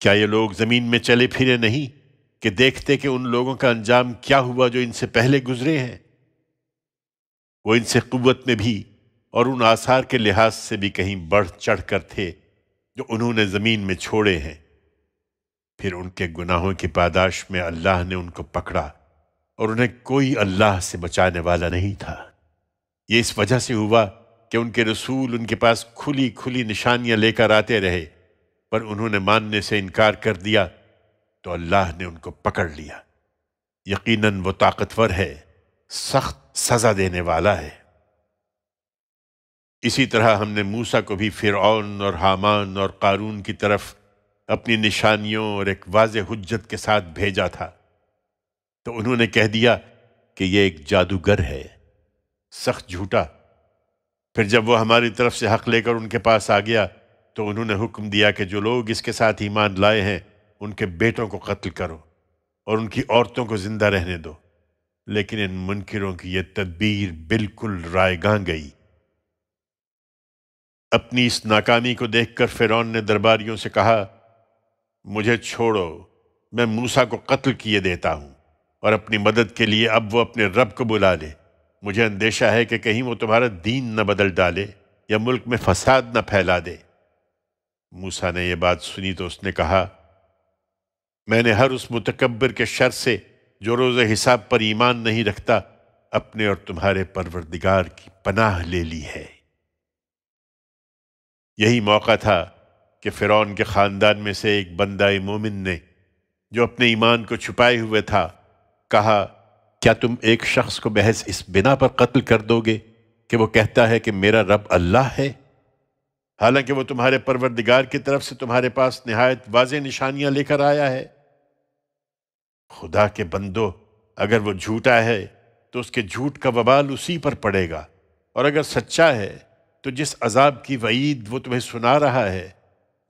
کیا یہ لوگ زمین میں چلے پھرے نہیں کہ دیکھتے کہ ان لوگوں کا انجام کیا ہوا جو ان سے پہلے گزرے ہیں؟ وہ ان سے قوت میں بھی اور ان آثار کے لحاظ سے بھی کہیں بڑھ چڑھ کر تھے جو انہوں نے زمین میں چھوڑے ہیں۔ پھر ان کے گناہوں کی پاداش میں اللہ نے ان کو پکڑا اور انہیں کوئی اللہ سے بچانے والا نہیں تھا۔ یہ اس وجہ سے ہوا کہ ان کے رسول ان کے پاس کھلی کھلی نشانیاں لے کر آتے رہے، پر انہوں نے ماننے سے انکار کر دیا تو اللہ نے ان کو پکڑ لیا۔ یقیناً وہ طاقتور ہے، سخت سزا دینے والا ہے۔ اسی طرح ہم نے موسیٰ کو بھی فرعون اور حامان اور قارون کی طرف اپنی نشانیوں اور ایک واضح حجت کے ساتھ بھیجا تھا، تو انہوں نے کہہ دیا کہ یہ ایک جادوگر ہے، سخت جھوٹا۔ پھر جب وہ ہماری طرف سے حق لے کر ان کے پاس آ گیا تو انہوں نے حکم دیا کہ جو لوگ اس کے ساتھ ایمان لائے ہیں ان کے بیٹوں کو قتل کرو اور ان کی عورتوں کو زندہ رہنے دو، لیکن ان منکروں کی یہ تدبیر بالکل رائے گاں گئی۔ اپنی اس ناکامی کو دیکھ کر فرعون نے درباریوں سے کہا، مجھے چھوڑو، میں موسیٰ کو قتل کیے دیتا ہوں، اور اپنی مدد کے لیے اب وہ اپنے رب کو بلا لے۔ مجھے اندیشہ ہے کہ کہیں وہ تمہارا دین نہ بدل ڈالے یا ملک میں فساد نہ پھیلا دے۔ موسیٰ نے یہ بات سنی تو اس نے کہا، میں نے ہر اس متکبر کے شر سے جو روز حساب پر ایمان نہیں رکھتا اپنے اور تمہارے پروردگار کی پناہ لے لی ہے۔ یہی موقع تھا کہ فرعون کے خاندان میں سے ایک بندہ مومن نے، جو اپنے ایمان کو چھپائے ہوئے تھا، کہا، کیا تم ایک شخص کو محض اس بنا پر قتل کر دو گے کہ وہ کہتا ہے کہ میرا رب اللہ ہے، حالانکہ وہ تمہارے پروردگار کی طرف سے تمہارے پاس نہایت واضح نشانیاں لے کر آیا ہے؟ خدا کے بندو، اگر وہ جھوٹا ہے تو اس کے جھوٹ کا وبال اسی پر پڑے گا، اور اگر سچا ہے تو جس عذاب کی وعید وہ تمہیں سنا رہا ہے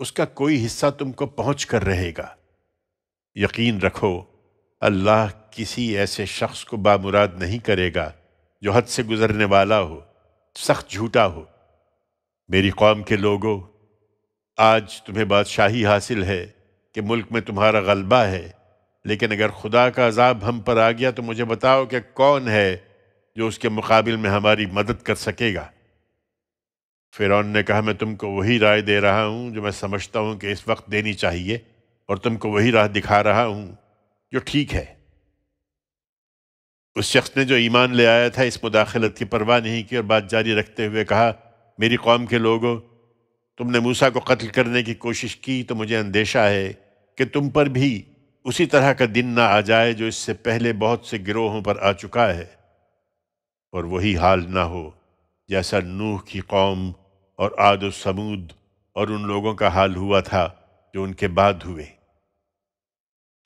اس کا کوئی حصہ تم کو پہنچ کر رہے گا۔ یقین رکھو، اللہ کسی ایسے شخص کو بامراد نہیں کرے گا جو حد سے گزرنے والا ہو، سخت جھوٹا ہو۔ میری قوم کے لوگوں، آج تمہیں بادشاہی حاصل ہے کہ ملک میں تمہارا غلبہ ہے، لیکن اگر خدا کا عذاب ہم پر آ گیا تو مجھے بتاؤ کہ کون ہے جو اس کے مقابل میں ہماری مدد کر سکے گا؟ فرعون نے کہا، میں تم کو وہی رائے دے رہا ہوں جو میں سمجھتا ہوں کہ اس وقت دینی چاہیے، اور تم کو وہی راہ دکھا رہا ہوں جو ٹھیک ہے۔ اس شخص نے جو ایمان لے آیا تھا اس مداخلت کی پرواہ نہیں کی اور بات جاری رکھتے ہوئے کہا، میری قوم کے لوگوں، تم نے موسیٰ کو قتل کرنے کی کوشش کی تو مجھے اندیشہ ہے کہ تم پر بھی اسی طرح کا دن نہ آ جائے جو اس سے پہلے بہت سے گروہوں پر آ چکا ہے، اور وہی حال نہ ہو جیسا نوح کی قوم اور عاد و سمود اور ان لوگوں کا حال ہوا تھا جو ان کے بعد ہوئے،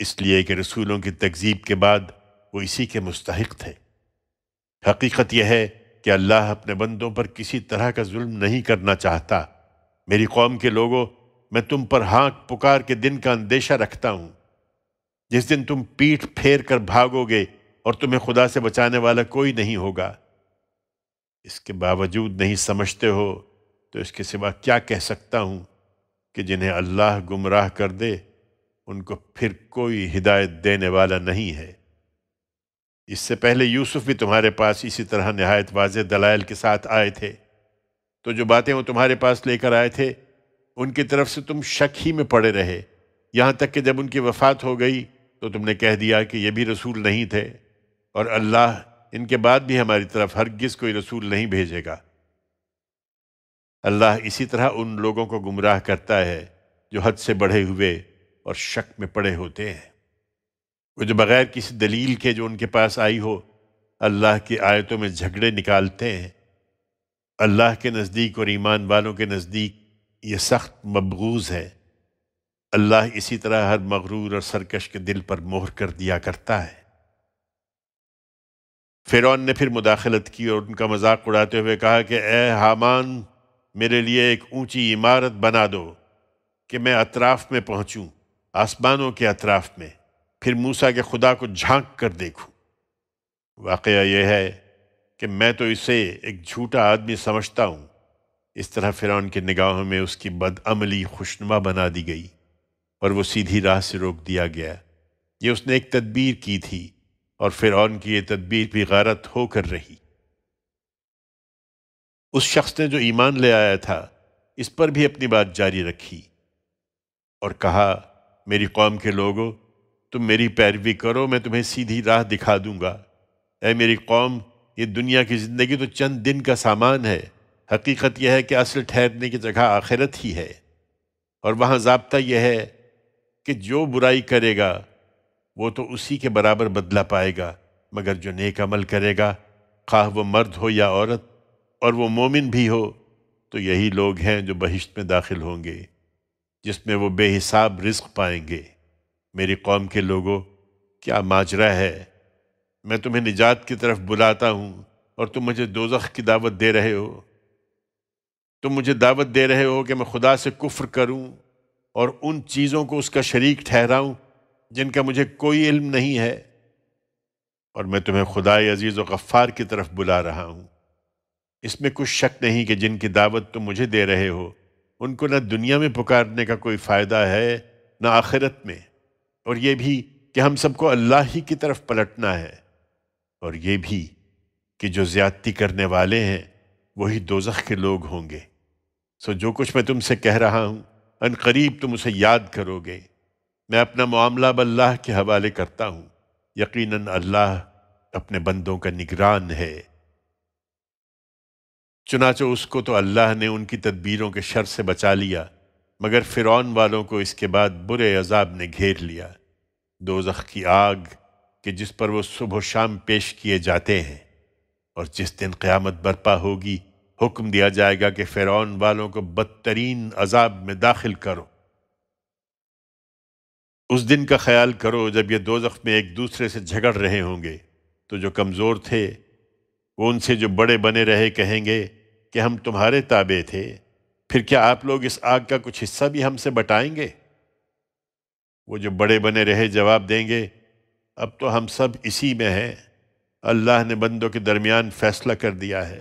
اس لیے کہ رسولوں کی تکذیب کے بعد وہ اسی کے مستحق تھے۔ حقیقت یہ ہے کہ اللہ اپنے بندوں پر کسی طرح کا ظلم نہیں کرنا چاہتا۔ میری قوم کے لوگوں، میں تم پر ہانک پکار کے دن کا اندیشہ رکھتا ہوں، جس دن تم پیٹھ پھیر کر بھاگو گے اور تمہیں خدا سے بچانے والا کوئی نہیں ہوگا۔ اس کے باوجود نہیں سمجھتے ہو تو اس کے سوا کیا کہہ سکتا ہوں کہ جنہیں اللہ گمراہ کر دے ان کو پھر کوئی ہدایت دینے والا نہیں ہے۔ اس سے پہلے یوسف بھی تمہارے پاس اسی طرح نہایت واضح دلائل کے ساتھ آئے تھے، تو جو باتیں وہ تمہارے پاس لے کر آئے تھے ان کی طرف سے تم شک ہی میں پڑے رہے، یہاں تک کہ جب ان کی وفات ہو گئی تو تم نے کہہ دیا کہ یہ بھی رسول نہیں تھے، اور اللہ ان کے بعد بھی ہماری طرف ہرگز کوئی رسول نہیں بھیجے گا۔ اللہ اسی طرح ان لوگوں کو گمراہ کرتا ہے جو حد سے بڑھے ہوئے اور شک میں پڑے ہوتے ہیں، وہ جو بغیر کسی دلیل کے جو ان کے پاس آئی ہو اللہ کی آیتوں میں جھگڑے نکالتے ہیں۔ اللہ کے نزدیک اور ایمان والوں کے نزدیک یہ سخت مبغوض ہے۔ اللہ اسی طرح ہر مغرور اور سرکش کے دل پر مہر کر دیا کرتا ہے۔ فرعون نے پھر مداخلت کی اور ان کا مذاق اڑاتے ہوئے کہا کہ اے حامان، میرے لیے ایک اونچی عمارت بنا دو کہ میں اطراف میں پہنچوں، آسمانوں کے اطراف میں، پھر موسیٰ کے خدا کو جھانک کر دیکھوں۔ واقعہ یہ ہے کہ میں تو اسے ایک جھوٹا آدمی سمجھتا ہوں۔ اس طرح فرعون کی نگاہوں میں اس کی بدعملی خوشنما بنا دی گئی۔ اور وہ سیدھی راہ سے روک دیا گیا۔ یہ اس نے ایک تدبیر کی تھی، اور فرعون کی یہ تدبیر بھی غارت ہو کر رہی۔ اس شخص نے جو ایمان لے آیا تھا اس پر بھی اپنی بات جاری رکھی اور کہا، میری قوم کے لوگو، تم میری پیروی کرو، میں تمہیں سیدھی راہ دکھا دوں گا۔ اے میری قوم، یہ دنیا کی زندگی تو چند دن کا سامان ہے۔ حقیقت یہ ہے کہ اصل ٹھہرنے کی جگہ آخرت ہی ہے، اور وہاں ضابطہ یہ ہے کہ جو برائی کرے گا وہ تو اسی کے برابر بدلہ پائے گا، مگر جو نیک عمل کرے گا، خواہ وہ مرد ہو یا عورت، اور وہ مومن بھی ہو، تو یہی لوگ ہیں جو بہشت میں داخل ہوں گے، جس میں وہ بے حساب رزق پائیں گے۔ میری قوم کے لوگوں، کیا ماجرا ہے؟ میں تمہیں نجات کی طرف بلاتا ہوں اور تم مجھے دوزخ کی دعوت دے رہے ہو۔ تم مجھے دعوت دے رہے ہو کہ میں خدا سے کفر کروں اور ان چیزوں کو اس کا شریک ٹھہراؤں جن کا مجھے کوئی علم نہیں ہے، اور میں تمہیں خدائے عزیز و غفار کی طرف بلا رہا ہوں۔ اس میں کچھ شک نہیں کہ جن کی دعوت تم مجھے دے رہے ہو ان کو نہ دنیا میں پکارنے کا کوئی فائدہ ہے نہ آخرت میں، اور یہ بھی کہ ہم سب کو اللہ ہی کی طرف پلٹنا ہے، اور یہ بھی کہ جو زیادتی کرنے والے ہیں وہی دوزخ کے لوگ ہوں گے۔ سو جو کچھ میں تم سے کہہ رہا ہوں ان قریب تم اسے یاد کرو گے۔ میں اپنا معاملہ باللہ کے حوالے کرتا ہوں، یقیناً اللہ اپنے بندوں کا نگران ہے۔ چنانچہ اس کو تو اللہ نے ان کی تدبیروں کے شر سے بچا لیا، مگر فرعون والوں کو اس کے بعد برے عذاب نے گھیر لیا، دوزخ کی آگ کہ جس پر وہ صبح و شام پیش کیے جاتے ہیں، اور جس دن قیامت برپا ہوگی حکم دیا جائے گا کہ فرعون والوں کو بدترین عذاب میں داخل کرو۔ اس دن کا خیال کرو جب یہ دوزخ میں ایک دوسرے سے جھگڑ رہے ہوں گے، تو جو کمزور تھے وہ ان سے جو بڑے بنے رہے کہیں گے کہ ہم تمہارے تابع تھے، پھر کیا آپ لوگ اس آگ کا کچھ حصہ بھی ہم سے بٹائیں گے؟ وہ جو بڑے بنے رہے جواب دیں گے، اب تو ہم سب اسی میں ہیں، اللہ نے بندوں کے درمیان فیصلہ کر دیا ہے۔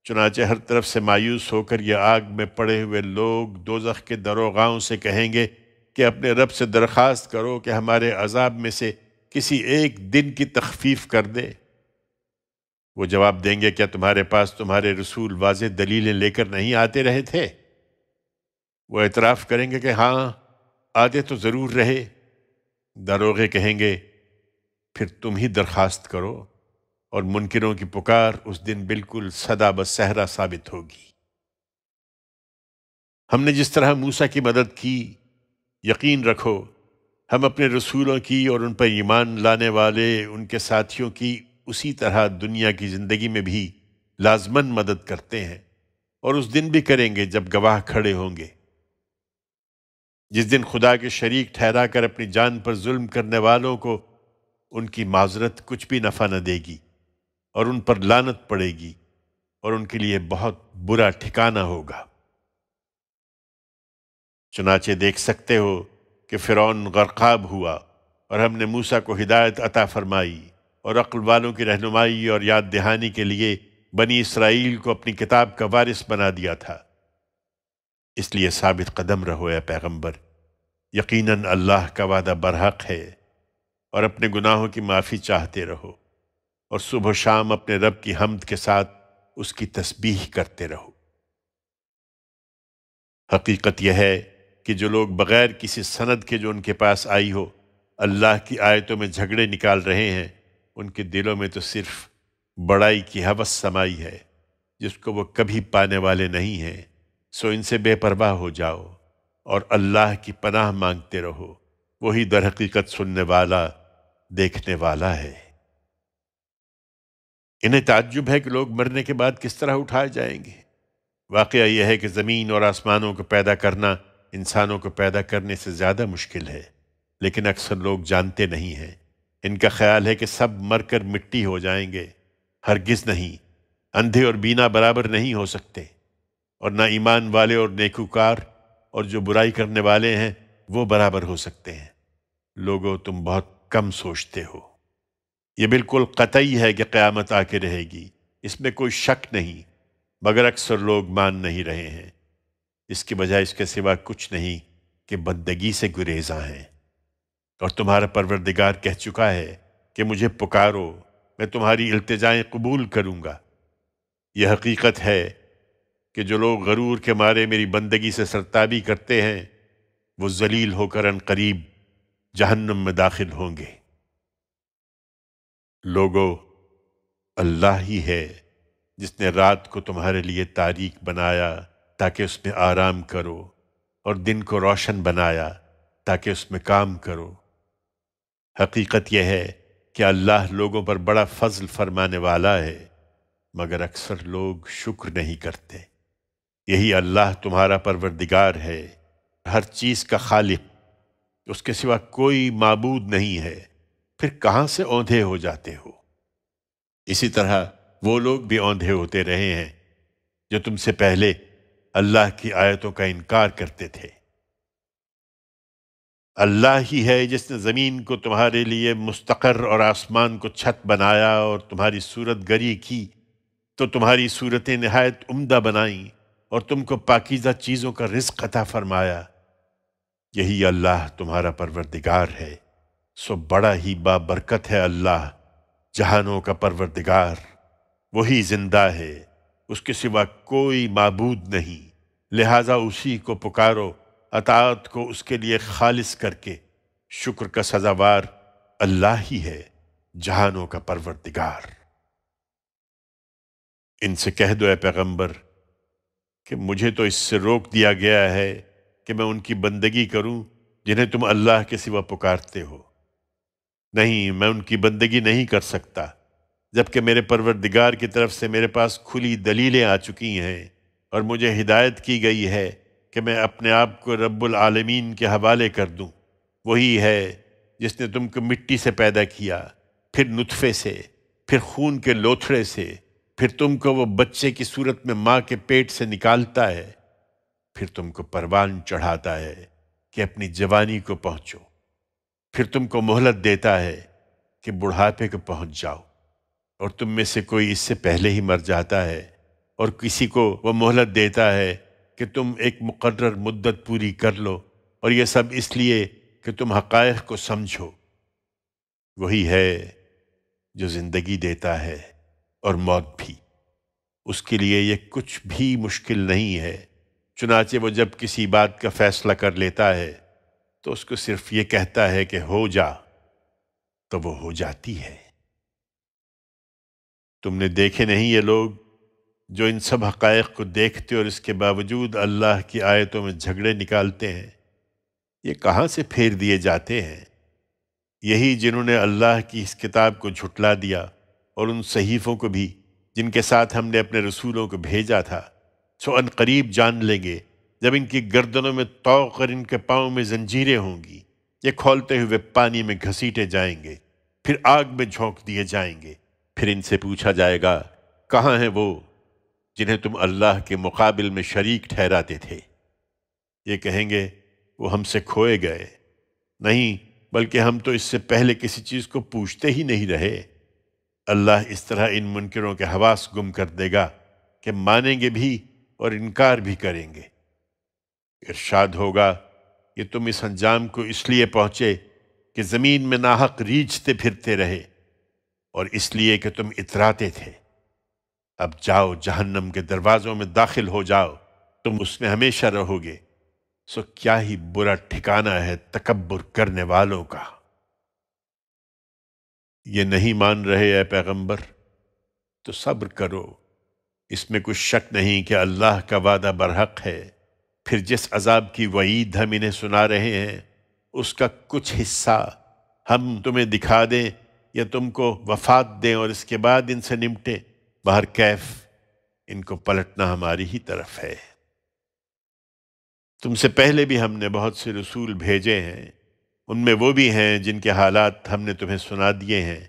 چنانچہ ہر طرف سے مایوس ہو کر یہ آگ میں پڑے ہوئے لوگ دوزخ کے دروغاؤں سے کہیں گے کہ اپنے رب سے درخواست کرو کہ ہمارے عذاب میں سے کسی ایک دن کی تخفیف کر دے۔ وہ جواب دیں گے، کیا تمہارے پاس تمہارے رسول واضح دلیلیں لے کر نہیں آتے رہے تھے؟ وہ اعتراف کریں گے کہ ہاں، آتے تو ضرور رہے۔ دروغے کہیں گے، پھر تم ہی درخواست کرو، اور منکروں کی پکار اس دن بالکل سدا بصحرا ثابت ہوگی۔ ہم نے جس طرح موسیٰ کی مدد کی، یقین رکھو ہم اپنے رسولوں کی اور ان پر ایمان لانے والے ان کے ساتھیوں کی اسی طرح دنیا کی زندگی میں بھی لازماً مدد کرتے ہیں، اور اس دن بھی کریں گے جب گواہ کھڑے ہوں گے، جس دن خدا کے شریک ٹھہرا کر اپنی جان پر ظلم کرنے والوں کو ان کی معذرت کچھ بھی نفع نہ دے گی، اور ان پر لعنت پڑے گی، اور ان کے لیے بہت برا ٹھکانہ ہوگا۔ چنانچہ دیکھ سکتے ہو کہ فرعون غرقاب ہوا، اور ہم نے موسیٰ کو ہدایت عطا فرمائی اور عقل والوں کی رہنمائی اور یاد دہانی کے لیے بنی اسرائیل کو اپنی کتاب کا وارث بنا دیا تھا۔ اس لیے ثابت قدم رہو اے پیغمبر، یقیناً اللہ کا وعدہ برحق ہے، اور اپنے گناہوں کی معافی چاہتے رہو، اور صبح و شام اپنے رب کی حمد کے ساتھ اس کی تسبیح کرتے رہو۔ حقیقت یہ ہے کہ جو لوگ بغیر کسی سند کے جو ان کے پاس آئی ہو اللہ کی آیتوں میں جھگڑے نکال رہے ہیں، ان کے دلوں میں تو صرف بڑائی کی ہوس سمائی ہے جس کو وہ کبھی پانے والے نہیں ہیں۔ سو ان سے بے پرواہ ہو جاؤ اور اللہ کی پناہ مانگتے رہو، وہی در حقیقت سننے والا دیکھنے والا ہے۔ انہیں تعجب ہے کہ لوگ مرنے کے بعد کس طرح اٹھائے جائیں گے۔ واقعہ یہ ہے کہ زمین اور آسمانوں کو پیدا کرنا انسانوں کو پیدا کرنے سے زیادہ مشکل ہے، لیکن اکثر لوگ جانتے نہیں ہیں۔ ان کا خیال ہے کہ سب مر کر مٹی ہو جائیں گے، ہرگز نہیں۔ اندھے اور بینا برابر نہیں ہو سکتے، اور نہ ایمان والے اور نیکوکار اور جو برائی کرنے والے ہیں وہ برابر ہو سکتے ہیں۔ لوگو، تم بہت کم سوچتے ہو۔ یہ بالکل قطعی ہے کہ قیامت آ کے رہے گی، اس میں کوئی شک نہیں، مگر اکثر لوگ مان نہیں رہے ہیں۔ اس کی بجائے اس کے سوا کچھ نہیں کہ بندگی سے گریزاں ہیں، اور تمہارا پروردگار کہہ چکا ہے کہ مجھے پکارو، میں تمہاری التجائیں قبول کروں گا۔ یہ حقیقت ہے کہ جو لوگ غرور کے مارے میری بندگی سے سرتابی کرتے ہیں، وہ ذلیل ہو کر ان قریب جہنم میں داخل ہوں گے۔ لوگو، اللہ ہی ہے جس نے رات کو تمہارے لیے تاریک بنایا تاکہ اس میں آرام کرو، اور دن کو روشن بنایا تاکہ اس میں کام کرو۔ حقیقت یہ ہے کہ اللہ لوگوں پر بڑا فضل فرمانے والا ہے، مگر اکثر لوگ شکر نہیں کرتے۔ یہی اللہ تمہارا پروردگار ہے، ہر چیز کا خالق، اس کے سوا کوئی معبود نہیں ہے، پھر کہاں سے اوندھے ہو جاتے ہو؟ اسی طرح وہ لوگ بھی اوندھے ہوتے رہے ہیں جو تم سے پہلے اللہ کی آیتوں کا انکار کرتے تھے۔ اللہ ہی ہے جس نے زمین کو تمہارے لیے مستقر اور آسمان کو چھت بنایا، اور تمہاری صورت گری کی تو تمہاری صورتیں نہایت عمدہ بنائیں، اور تم کو پاکیزہ چیزوں کا رزق عطا فرمایا۔ یہی اللہ تمہارا پروردگار ہے، سو بڑا ہی بابرکت ہے اللہ، جہانوں کا پروردگار۔ وہی زندہ ہے، اس کے سوا کوئی معبود نہیں، لہٰذا اسی کو پکارو، اطاعت کو اس کے لیے خالص کر کے۔ شکر کا سزاوار اللہ ہی ہے، جہانوں کا پروردگار۔ ان سے کہہ دو اے پیغمبر کہ مجھے تو اس سے روک دیا گیا ہے کہ میں ان کی بندگی کروں جنہیں تم اللہ کے سوا پکارتے ہو۔ نہیں، میں ان کی بندگی نہیں کر سکتا جبکہ میرے پروردگار کی طرف سے میرے پاس کھلی دلیلیں آ چکی ہیں، اور مجھے ہدایت کی گئی ہے کہ میں اپنے آپ کو رب العالمین کے حوالے کر دوں۔ وہی ہے جس نے تم کو مٹی سے پیدا کیا، پھر نطفے سے، پھر خون کے لوتھڑے سے، پھر تم کو وہ بچے کی صورت میں ماں کے پیٹ سے نکالتا ہے، پھر تم کو پروان چڑھاتا ہے کہ اپنی جوانی کو پہنچو، پھر تم کو مہلت دیتا ہے کہ بڑھاپے کو پہنچ جاؤ، اور تم میں سے کوئی اس سے پہلے ہی مر جاتا ہے، اور کسی کو وہ مہلت دیتا ہے کہ تم ایک مقرر مدت پوری کر لو، اور یہ سب اس لیے کہ تم حقائق کو سمجھو۔ وہی ہے جو زندگی دیتا ہے اور موت بھی، اس کے لیے یہ کچھ بھی مشکل نہیں ہے۔ چنانچہ وہ جب کسی بات کا فیصلہ کر لیتا ہے تو اس کو صرف یہ کہتا ہے کہ ہو جا، تو وہ ہو جاتی ہے۔ تم نے دیکھے نہیں یہ لوگ جو ان سب حقائق کو دیکھتے اور اس کے باوجود اللہ کی آیتوں میں جھگڑے نکالتے ہیں، یہ کہاں سے پھیر دیے جاتے ہیں؟ یہی جنہوں نے اللہ کی اس کتاب کو جھٹلا دیا، اور ان صحیفوں کو بھی جن کے ساتھ ہم نے اپنے رسولوں کو بھیجا تھا، سو ان قریب جان لیں گے جب ان کی گردنوں میں طوق اور ان کے پاؤں میں زنجیریں ہوں گی، یہ کھولتے ہوئے پانی میں گھسیٹے جائیں گے، پھر آگ میں جھونک دیے جائیں گے۔ پھر ان سے پوچھا جائے گا، کہاں ہیں وہ جنہیں تم اللہ کے مقابل میں شریک ٹھہراتے تھے؟ یہ کہیں گے، وہ ہم سے کھوئے گئے۔ نہیں، بلکہ ہم تو اس سے پہلے کسی چیز کو پوچھتے ہی نہیں رہے۔ اللہ اس طرح ان منکروں کے حواس گم کر دے گا کہ مانیں گے بھی اور انکار بھی کریں گے۔ ارشاد ہوگا کہ تم اس انجام کو اس لیے پہنچے کہ زمین میں ناحق ریچھتے پھرتے رہے، اور اس لیے کہ تم اتراتے تھے۔ اب جاؤ، جہنم کے دروازوں میں داخل ہو جاؤ، تم اس میں ہمیشہ رہو گے، سو کیا ہی برا ٹھکانہ ہے تکبر کرنے والوں کا۔ یہ نہیں مان رہے اے پیغمبر تو صبر کرو، اس میں کچھ شک نہیں کہ اللہ کا وعدہ برحق ہے۔ پھر جس عذاب کی وعید ہم انہیں سنا رہے ہیں، اس کا کچھ حصہ ہم تمہیں دکھا دیں یا تم کو وفات دیں اور اس کے بعد ان سے نمٹیں، بہر کیف ان کو پلٹنا ہماری ہی طرف ہے۔ تم سے پہلے بھی ہم نے بہت سے رسول بھیجے ہیں، ان میں وہ بھی ہیں جن کے حالات ہم نے تمہیں سنا دیے ہیں،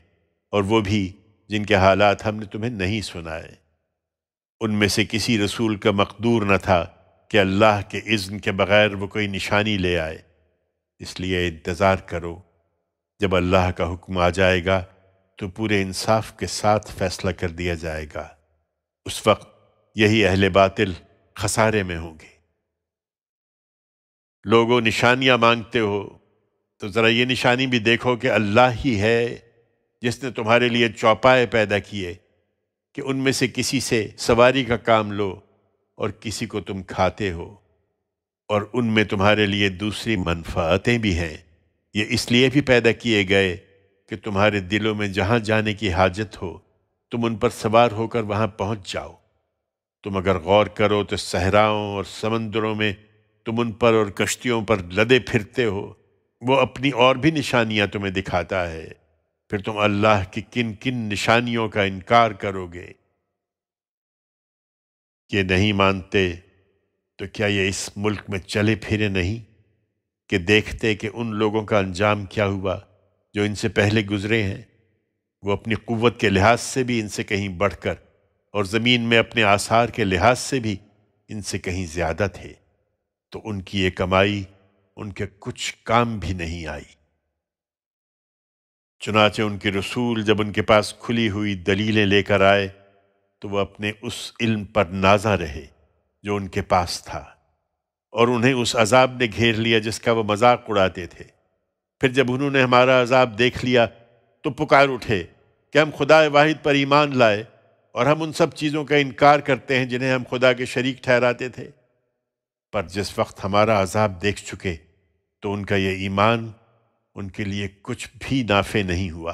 اور وہ بھی جن کے حالات ہم نے تمہیں نہیں سنائے۔ ان میں سے کسی رسول کا مقدور نہ تھا کہ اللہ کے اذن کے بغیر وہ کوئی نشانی لے آئے، اس لیے انتظار کرو، جب اللہ کا حکم آ جائے گا تو پورے انصاف کے ساتھ فیصلہ کر دیا جائے گا۔ اس وقت یہی اہل باطل خسارے میں ہوں گے۔ لوگوں نشانیاں مانگتے ہو تو ذرا یہ نشانی بھی دیکھو کہ اللہ ہی ہے جس نے تمہارے لیے چوپائے پیدا کیے کہ ان میں سے کسی سے سواری کا کام لو اور کسی کو تم کھاتے ہو، اور ان میں تمہارے لیے دوسری منفعتیں بھی ہیں۔ یہ اس لیے بھی پیدا کیے گئے کہ تمہارے دلوں میں جہاں جانے کی حاجت ہو تم ان پر سوار ہو کر وہاں پہنچ جاؤ۔ تم اگر غور کرو تو صحراؤں اور سمندروں میں تم ان پر اور کشتیوں پر لدے پھرتے ہو، وہ اپنی اور بھی نشانیاں تمہیں دکھاتا ہے، پھر تم اللہ کی کن کن نشانیوں کا انکار کرو گے؟ یہ نہیں مانتے تو کیا یہ اس ملک میں چلے پھرے نہیں کہ دیکھتے کہ ان لوگوں کا انجام کیا ہوا جو ان سے پہلے گزرے ہیں؟ وہ اپنی قوت کے لحاظ سے بھی ان سے کہیں بڑھ کر اور زمین میں اپنے آثار کے لحاظ سے بھی ان سے کہیں زیادہ تھے، تو ان کی یہ کمائی ان کے کچھ کام بھی نہیں آئی۔ چنانچہ ان کے رسول جب ان کے پاس کھلی ہوئی دلیلیں لے کر آئے تو وہ اپنے اس علم پر نازاں رہے جو ان کے پاس تھا، اور انہیں اس عذاب نے گھیر لیا جس کا وہ مذاق اڑاتے تھے۔ پھر جب انہوں نے ہمارا عذاب دیکھ لیا تو پکار اٹھے کہ ہم خدا واحد پر ایمان لائے، اور ہم ان سب چیزوں کا انکار کرتے ہیں جنہیں ہم خدا کے شریک ٹھہراتے تھے۔ پر جس وقت ہمارا عذاب دیکھ چکے تو ان کا یہ ایمان ان کے لیے کچھ بھی نافع نہیں ہوا۔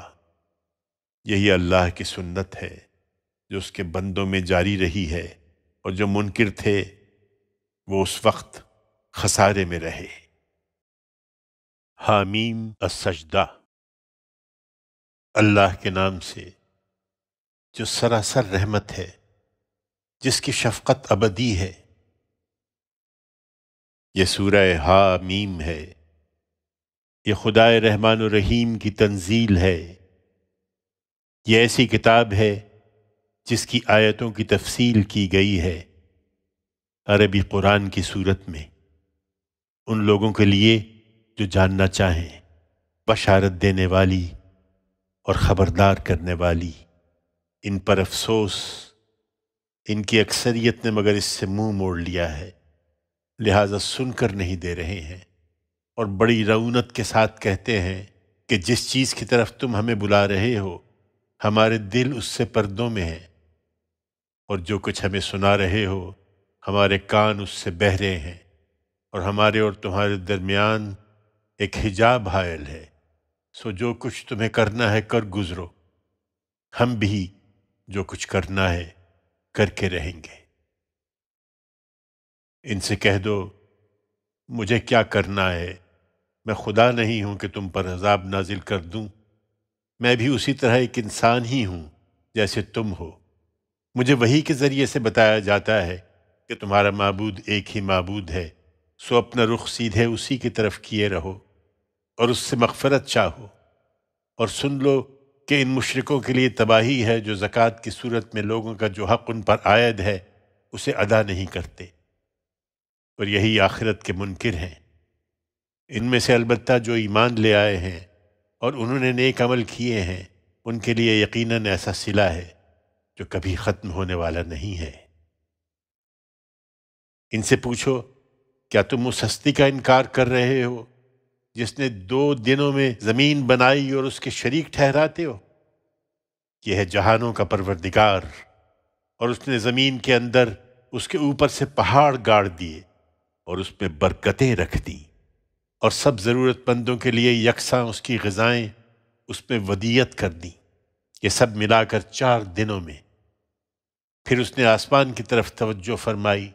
یہی اللہ کی سنت ہے جو اس کے بندوں میں جاری رہی ہے، اور جو منکر تھے وہ اس وقت خسارے میں رہے۔ حامیم السجدہ۔ اللہ کے نام سے جو سراسر رحمت ہے، جس کی شفقت ابدی ہے۔ یہ سورہ حامیم ہے، یہ خدائے رحمان الرحیم کی تنزیل ہے۔ یہ ایسی کتاب ہے جس کی آیتوں کی تفصیل کی گئی ہے عربی قرآن کی صورت میں، ان لوگوں کے لیے جو جاننا چاہیں، بشارت دینے والی اور خبردار کرنے والی۔ ان پر افسوس، ان کی اکثریت نے مگر اس سے منہ موڑ لیا ہے، لہٰذا سن کر نہیں دے رہے ہیں، اور بڑی رعونت کے ساتھ کہتے ہیں کہ جس چیز کی طرف تم ہمیں بلا رہے ہو ہمارے دل اس سے پردوں میں ہیں، اور جو کچھ ہمیں سنا رہے ہو ہمارے کان اس سے بہرے ہیں، اور ہمارے اور تمہارے درمیان ایک حجاب حائل ہے، سو جو کچھ تمہیں کرنا ہے کر گزرو، ہم بھی جو کچھ کرنا ہے کر کے رہیں گے۔ ان سے کہہ دو مجھے کیا کرنا ہے، میں خدا نہیں ہوں کہ تم پر عذاب نازل کر دوں، میں بھی اسی طرح ایک انسان ہی ہوں جیسے تم ہو۔ مجھے وحی کے ذریعے سے بتایا جاتا ہے کہ تمہارا معبود ایک ہی معبود ہے، سو اپنا رخ سیدھے اسی کی طرف کیے رہو اور اس سے مغفرت چاہو، اور سن لو کہ ان مشرکوں کے لیے تباہی ہے جو زکوٰۃ کی صورت میں لوگوں کا جو حق ان پر عائد ہے اسے ادا نہیں کرتے، اور یہی آخرت کے منکر ہیں۔ ان میں سے البتہ جو ایمان لے آئے ہیں اور انہوں نے نیک عمل کیے ہیں، ان کے لیے یقیناً ایسا صلہ ہے جو کبھی ختم ہونے والا نہیں ہے۔ ان سے پوچھو کیا تم اس ہستی کا انکار کر رہے ہو جس نے 2 دنوں میں زمین بنائی اور اس کے شریک ٹھہراتے ہو؟ یہ ہے جہانوں کا پروردگار، اور اس نے زمین کے اندر اس کے اوپر سے پہاڑ گاڑ دیے اور اس میں برکتیں رکھ دیں، اور سب ضرورت مندوں کے لیے یکساں اس کی غذائیں اس میں ودیت کر دیں، یہ سب ملا کر 4 دنوں میں۔ پھر اس نے آسمان کی طرف توجہ فرمائی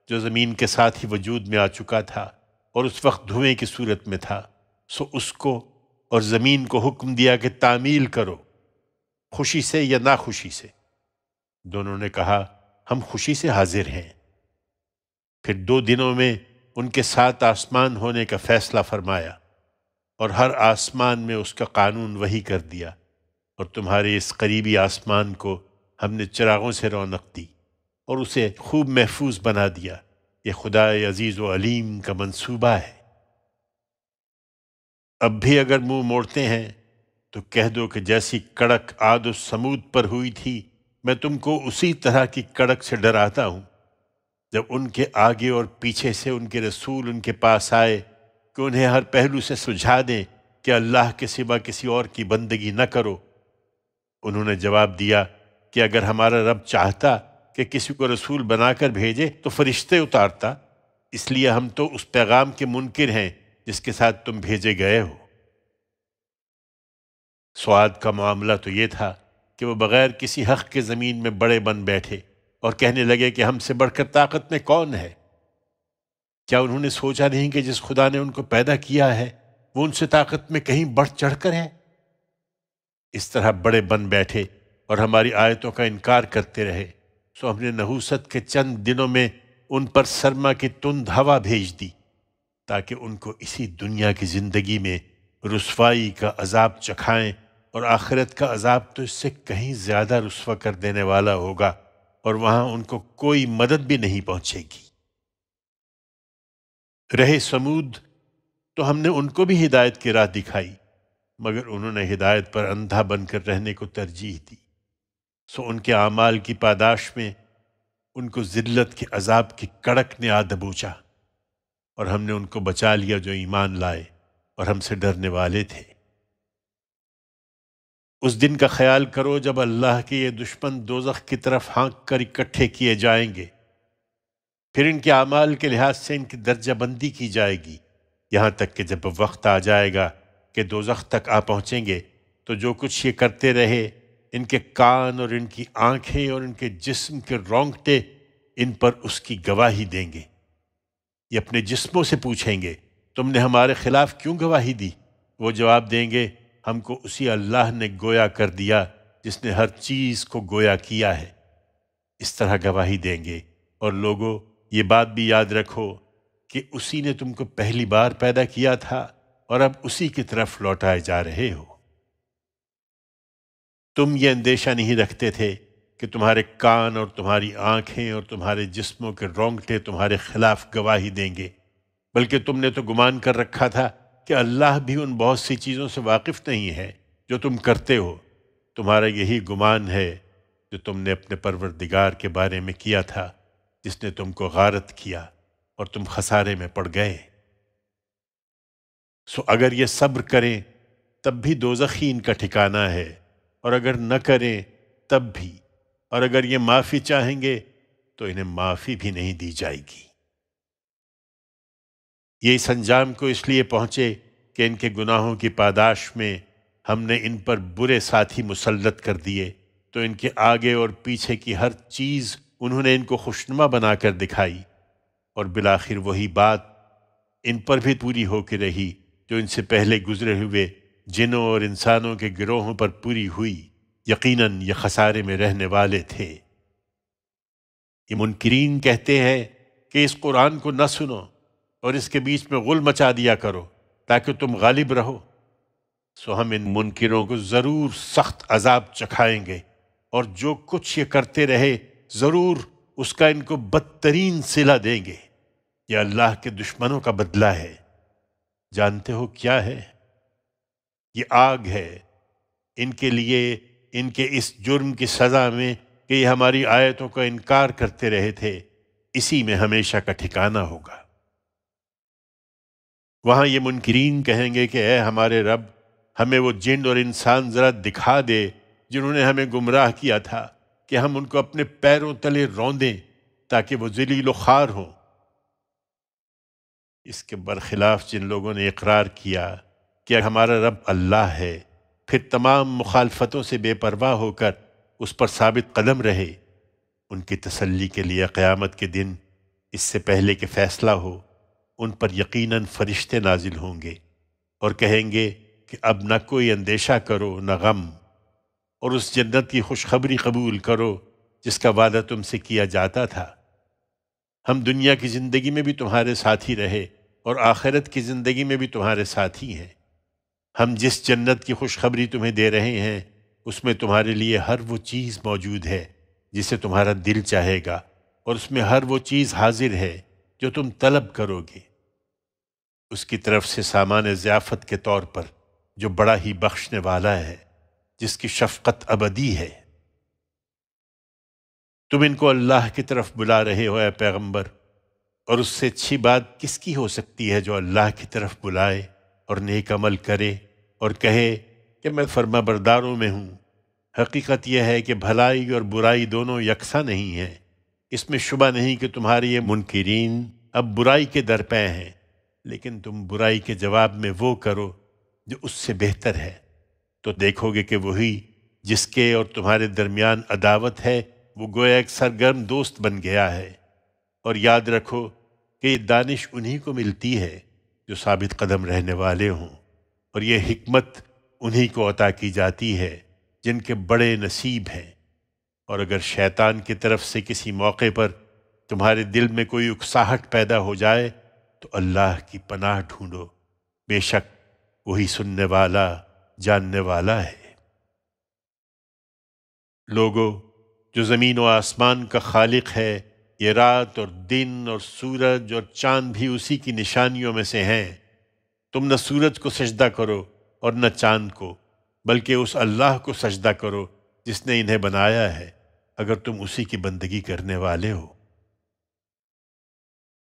جو زمین کے ساتھ ہی وجود میں آ چکا تھا اور اس وقت دھوئیں کی صورت میں تھا، سو اس کو اور زمین کو حکم دیا کہ تعمیل کرو، خوشی سے یا ناخوشی سے۔ دونوں نے کہا ہم خوشی سے حاضر ہیں۔ پھر 2 دنوں میں ان کے 7 آسمان ہونے کا فیصلہ فرمایا، اور ہر آسمان میں اس کا قانون وحی کر دیا، اور تمہارے اس قریبی آسمان کو ہم نے چراغوں سے رونق دی اور اسے خوب محفوظ بنا دیا۔ یہ خدا عزیز و علیم کا منصوبہ ہے۔ اب بھی اگر منہ موڑتے ہیں تو کہہ دو کہ جیسی کڑک عاد و سمود پر ہوئی تھی، میں تم کو اسی طرح کی کڑک سے ڈراتا ہوں جب ان کے آگے اور پیچھے سے ان کے رسول ان کے پاس آئے کہ انہیں ہر پہلو سے سجھا دیں کہ اللہ کے سوا کسی اور کی بندگی نہ کرو۔ انہوں نے جواب دیا کہ اگر ہمارا رب چاہتا کہ کسی کو رسول بنا کر بھیجے تو فرشتے اتارتا، اس لیے ہم تو اس پیغام کے منکر ہیں جس کے ساتھ تم بھیجے گئے ہو۔ سعاد کا معاملہ تو یہ تھا کہ وہ بغیر کسی حق کے زمین میں بڑے بن بیٹھے اور کہنے لگے کہ ہم سے بڑھ کر طاقت میں کون ہے؟ کیا انہوں نے سوچا نہیں کہ جس خدا نے ان کو پیدا کیا ہے وہ ان سے طاقت میں کہیں بڑھ چڑھ کر ہے؟ اس طرح بڑے بن بیٹھے اور ہماری آیتوں کا انکار کرتے رہے، سو ہم نے نحوست کے چند دنوں میں ان پر سرما کی تند ہوا بھیج دی تاکہ ان کو اسی دنیا کی زندگی میں رسوائی کا عذاب چکھائیں، اور آخرت کا عذاب تو اس سے کہیں زیادہ رسوا کر دینے والا ہوگا، اور وہاں ان کو کوئی مدد بھی نہیں پہنچے گی۔ رہے سمود تو ہم نے ان کو بھی ہدایت کی راہ دکھائی، مگر انہوں نے ہدایت پر اندھا بن کر رہنے کو ترجیح دی، سو ان کے اعمال کی پاداش میں ان کو ذلت کے عذاب کی کڑک نے آ دبوچا، اور ہم نے ان کو بچا لیا جو ایمان لائے اور ہم سے ڈرنے والے تھے۔ اس دن کا خیال کرو جب اللہ کے یہ دشمن دوزخ کی طرف ہانک کر اکٹھے کیے جائیں گے، پھر ان کے اعمال کے لحاظ سے ان کی درجہ بندی کی جائے گی، یہاں تک کہ جب وقت آ جائے گا کہ دوزخ تک آ پہنچیں گے تو جو کچھ یہ کرتے رہے، ان کے کان اور ان کی آنکھیں اور ان کے جسم کے رونگٹے ان پر اس کی گواہی دیں گے۔ یہ اپنے جسموں سے پوچھیں گے تم نے ہمارے خلاف کیوں گواہی دی؟ وہ جواب دیں گے ہم کو اسی اللہ نے گویا کر دیا جس نے ہر چیز کو گویا کیا ہے۔ اس طرح گواہی دیں گے، اور لوگوں یہ بات بھی یاد رکھو کہ اسی نے تم کو پہلی بار پیدا کیا تھا اور اب اسی کی طرف لوٹائے جا رہے ہو۔ تم یہ اندیشہ نہیں رکھتے تھے کہ تمہارے کان اور تمہاری آنکھیں اور تمہارے جسموں کے رونگٹے تمہارے خلاف گواہی دیں گے، بلکہ تم نے تو گمان کر رکھا تھا کہ اللہ بھی ان بہت سی چیزوں سے واقف نہیں ہے جو تم کرتے ہو۔ تمہارا یہی گمان ہے جو تم نے اپنے پروردگار کے بارے میں کیا تھا، جس نے تم کو غارت کیا اور تم خسارے میں پڑ گئے۔ سو اگر یہ صبر کریں تب بھی دوزخ ہی ان کا ٹھکانہ ہے، اور اگر نہ کریں تب بھی، اور اگر یہ معافی چاہیں گے تو انہیں معافی بھی نہیں دی جائے گی۔ یہ اس انجام کو اس لیے پہنچے کہ ان کے گناہوں کی پاداش میں ہم نے ان پر برے ساتھی مسلط کر دیے، تو ان کے آگے اور پیچھے کی ہر چیز انہوں نے ان کو خوشنما بنا کر دکھائی، اور بالآخر وہی بات ان پر بھی پوری ہو کے رہی جو ان سے پہلے گزرے ہوئے جنوں اور انسانوں کے گروہوں پر پوری ہوئی۔ یقیناً یہ خسارے میں رہنے والے تھے۔ یہ منکرین کہتے ہیں کہ اس قرآن کو نہ سنو اور اس کے بیچ میں غل مچا دیا کرو تاکہ تم غالب رہو، سو ہم ان منکروں کو ضرور سخت عذاب چکھائیں گے، اور جو کچھ یہ کرتے رہے ضرور اس کا ان کو بدترین صلہ دیں گے۔ یہ اللہ کے دشمنوں کا بدلہ ہے۔ جانتے ہو کیا ہے؟ یہ آگ ہے۔ ان کے لیے ان کے اس جرم کی سزا میں کہ یہ ہماری آیتوں کا انکار کرتے رہے تھے، اسی میں ہمیشہ کا ٹھکانہ ہوگا۔ وہاں یہ منکرین کہیں گے کہ اے ہمارے رب، ہمیں وہ جن اور انسان ذرا دکھا دے جنہوں نے ہمیں گمراہ کیا تھا، کہ ہم ان کو اپنے پیروں تلے روندیں تاکہ وہ ذلیل و خوار ہوں۔ اس کے برخلاف جن لوگوں نے اقرار کیا کہ ہمارا رب اللہ ہے، پھر تمام مخالفتوں سے بے پرواہ ہو کر اس پر ثابت قدم رہے، ان کی تسلی کے لیے قیامت کے دن اس سے پہلے کہ فیصلہ ہو ان پر یقیناً فرشتے نازل ہوں گے اور کہیں گے کہ اب نہ کوئی اندیشہ کرو نہ غم، اور اس جنت کی خوشخبری قبول کرو جس کا وعدہ تم سے کیا جاتا تھا۔ ہم دنیا کی زندگی میں بھی تمہارے ساتھی رہے اور آخرت کی زندگی میں بھی تمہارے ساتھی ہیں۔ ہم جس جنت کی خوشخبری تمہیں دے رہے ہیں اس میں تمہارے لیے ہر وہ چیز موجود ہے جسے تمہارا دل چاہے گا، اور اس میں ہر وہ چیز حاضر ہے جو تم طلب کرو گے۔ اس کی طرف سے سامان ضیافت کے طور پر جو بڑا ہی بخشنے والا ہے، جس کی شفقت ابدی ہے۔ تم ان کو اللہ کی طرف بلا رہے ہو اے پیغمبر، اور اس سے اچھی بات کس کی ہو سکتی ہے جو اللہ کی طرف بلائے اور نیک عمل کرے اور کہے کہ میں فرما برداروں میں ہوں۔ حقیقت یہ ہے کہ بھلائی اور برائی دونوں یکساں نہیں ہیں۔ اس میں شبہ نہیں کہ تمہارے یہ منکرین اب برائی کے درپے ہیں، لیکن تم برائی کے جواب میں وہ کرو جو اس سے بہتر ہے، تو دیکھو گے کہ وہی جس کے اور تمہارے درمیان عداوت ہے وہ گویا ایک سرگرم دوست بن گیا ہے۔ اور یاد رکھو کہ یہ دانش انہی کو ملتی ہے جو ثابت قدم رہنے والے ہوں، اور یہ حکمت انہی کو عطا کی جاتی ہے جن کے بڑے نصیب ہیں۔ اور اگر شیطان کی طرف سے کسی موقع پر تمہارے دل میں کوئی اکساہٹ پیدا ہو جائے تو اللہ کی پناہ ڈھونڈو، بے شک وہی سننے والا جاننے والا ہے۔ لوگو، جو زمین و آسمان کا خالق ہے، یہ رات اور دن اور سورج اور چاند بھی اسی کی نشانیوں میں سے ہیں۔ تم نہ سورج کو سجدہ کرو اور نہ چاند کو، بلکہ اس اللہ کو سجدہ کرو جس نے انہیں بنایا ہے، اگر تم اسی کی بندگی کرنے والے ہو۔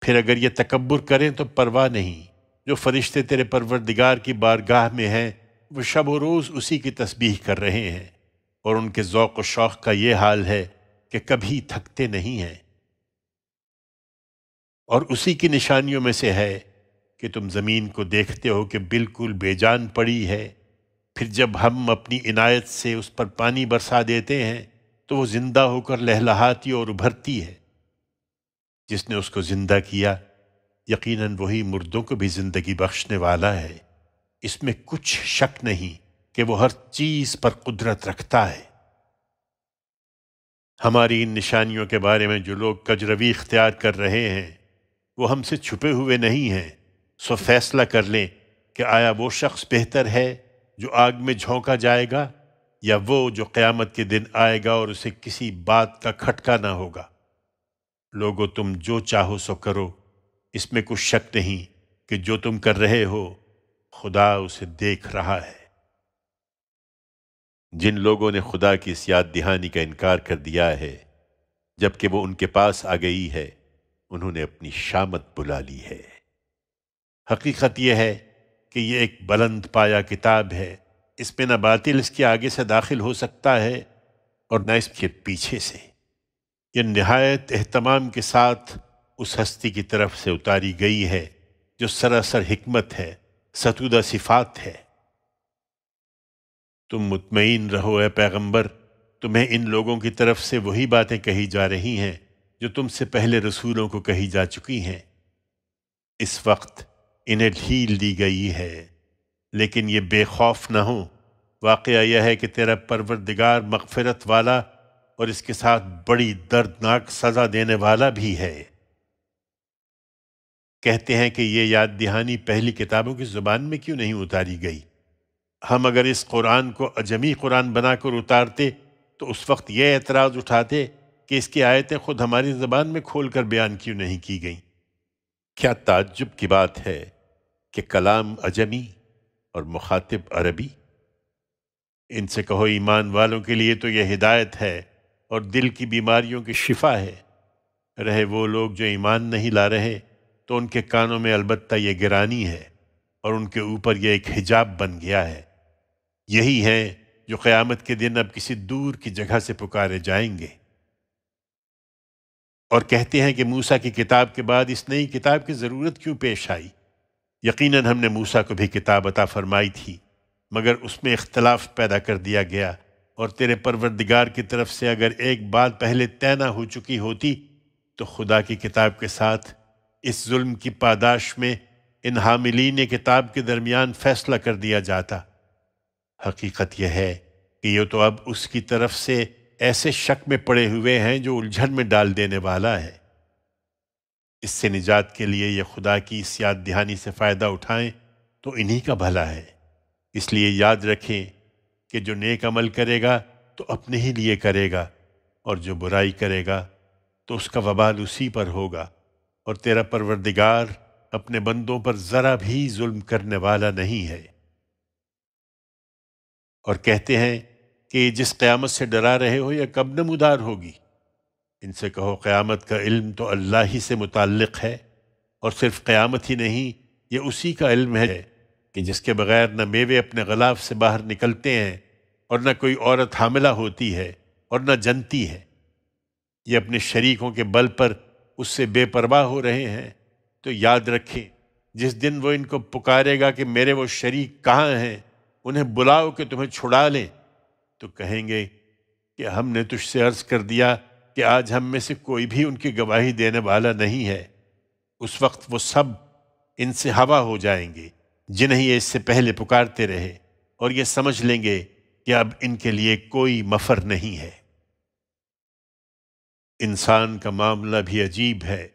پھر اگر یہ تکبر کریں تو پرواہ نہیں، جو فرشتے تیرے پروردگار کی بارگاہ میں ہیں وہ شب و روز اسی کی تسبیح کر رہے ہیں، اور ان کے ذوق و شوق کا یہ حال ہے کہ کبھی تھکتے نہیں ہیں۔ اور اسی کی نشانیوں میں سے ہے کہ تم زمین کو دیکھتے ہو کہ بالکل بے جان پڑی ہے، پھر جب ہم اپنی عنایت سے اس پر پانی برسا دیتے ہیں تو وہ زندہ ہو کر لہلہاتی اور ابھرتی ہے۔ جس نے اس کو زندہ کیا یقیناً وہی مردوں کو بھی زندگی بخشنے والا ہے۔ اس میں کچھ شک نہیں کہ وہ ہر چیز پر قدرت رکھتا ہے۔ ہماری ان نشانیوں کے بارے میں جو لوگ کجروی اختیار کر رہے ہیں وہ ہم سے چھپے ہوئے نہیں ہیں، سو فیصلہ کر لیں کہ آیا وہ شخص بہتر ہے جو آگ میں جھونکا جائے گا، یا وہ جو قیامت کے دن آئے گا اور اسے کسی بات کا کھٹکا نہ ہوگا۔ لوگو، تم جو چاہو سو کرو، اس میں کچھ شک نہیں کہ جو تم کر رہے ہو خدا اسے دیکھ رہا ہے۔ جن لوگوں نے خدا کی اس یاد دہانی کا انکار کر دیا ہے جبکہ وہ ان کے پاس آ گئی ہے، انہوں نے اپنی شامت بلا لی ہے۔ حقیقت یہ ہے کہ یہ ایک بلند پایہ کتاب ہے، اس میں نہ باطل اس کے آگے سے داخل ہو سکتا ہے اور نہ اس کے پیچھے سے۔ یہ نہایت اہتمام کے ساتھ اس ہستی کی طرف سے اتاری گئی ہے جو سراسر حکمت ہے، ستودہ صفات ہے۔ تم مطمئن رہو اے پیغمبر، تمہیں ان لوگوں کی طرف سے وہی باتیں کہی جا رہی ہیں جو تم سے پہلے رسولوں کو کہی جا چکی ہیں۔ اس وقت انہیں ڈھیل دی گئی ہے، لیکن یہ بے خوف نہ ہوں۔ واقعہ یہ ہے کہ تیرا پروردگار مغفرت والا اور اس کے ساتھ بڑی دردناک سزا دینے والا بھی ہے۔ کہتے ہیں کہ یہ یاد دہانی پہلی کتابوں کی زبان میں کیوں نہیں اتاری گئی؟ ہم اگر اس قرآن کو اجمی قرآن بنا کر اتارتے تو اس وقت یہ اعتراض اٹھاتے کہ اس کی آیتیں خود ہماری زبان میں کھول کر بیان کیوں نہیں کی گئیں۔ کیا تعجب کی بات ہے کہ کلام اجمی اور مخاطب عربی۔ ان سے کہو ایمان والوں کے لیے تو یہ ہدایت ہے اور دل کی بیماریوں کی شفا ہے۔ رہے وہ لوگ جو ایمان نہیں لا رہے تو ان کے کانوں میں البتہ یہ گرانی ہے اور ان کے اوپر یہ ایک حجاب بن گیا ہے۔ یہی ہیں جو قیامت کے دن اب کسی دور کی جگہ سے پکارے جائیں گے۔ اور کہتے ہیں کہ موسیٰ کی کتاب کے بعد اس نئی کتاب کی ضرورت کیوں پیش آئی؟ یقیناً ہم نے موسیٰ کو بھی کتاب عطا فرمائی تھی، مگر اس میں اختلاف پیدا کر دیا گیا، اور تیرے پروردگار کی طرف سے اگر ایک بات پہلے طے نہ ہو چکی ہوتی تو خدا کی کتاب کے ساتھ اس ظلم کی پاداش میں ان حاملین کتاب کے درمیان فیصلہ کر دیا جاتا۔ حقیقت یہ ہے کہ یہ تو اب اس کی طرف سے ایسے شک میں پڑے ہوئے ہیں جو الجھن میں ڈال دینے والا ہے۔ اس سے نجات کے لیے یہ خدا کی اس یاد دہانی سے فائدہ اٹھائیں تو انہی کا بھلا ہے۔ اس لیے یاد رکھیں کہ جو نیک عمل کرے گا تو اپنے ہی لیے کرے گا، اور جو برائی کرے گا تو اس کا وبال اسی پر ہوگا، اور تیرا پروردگار اپنے بندوں پر ذرا بھی ظلم کرنے والا نہیں ہے۔ اور کہتے ہیں کہ جس قیامت سے ڈرا رہے ہو یہ کب نمودار ہوگی؟ ان سے کہو قیامت کا علم تو اللہ ہی سے متعلق ہے، اور صرف قیامت ہی نہیں، یہ اسی کا علم ہے کہ جس کے بغیر نہ میوے اپنے غلاف سے باہر نکلتے ہیں اور نہ کوئی عورت حاملہ ہوتی ہے اور نہ جنتی ہے۔ یہ اپنے شریکوں کے بل پر اس سے بے پرواہ ہو رہے ہیں، تو یاد رکھیں جس دن وہ ان کو پکارے گا کہ میرے وہ شریک کہاں ہیں، انہیں بلاؤ کہ تمہیں چھڑا لیں، تو کہیں گے کہ ہم نے تجھ سے عرض کر دیا کہ آج ہم میں سے کوئی بھی ان کی گواہی دینے والا نہیں ہے۔ اس وقت وہ سب ان سے ہوا ہو جائیں گے جنہیں یہ اس سے پہلے پکارتے رہے، اور یہ سمجھ لیں گے کہ اب ان کے لیے کوئی مفر نہیں ہے۔ انسان کا معاملہ بھی عجیب ہے،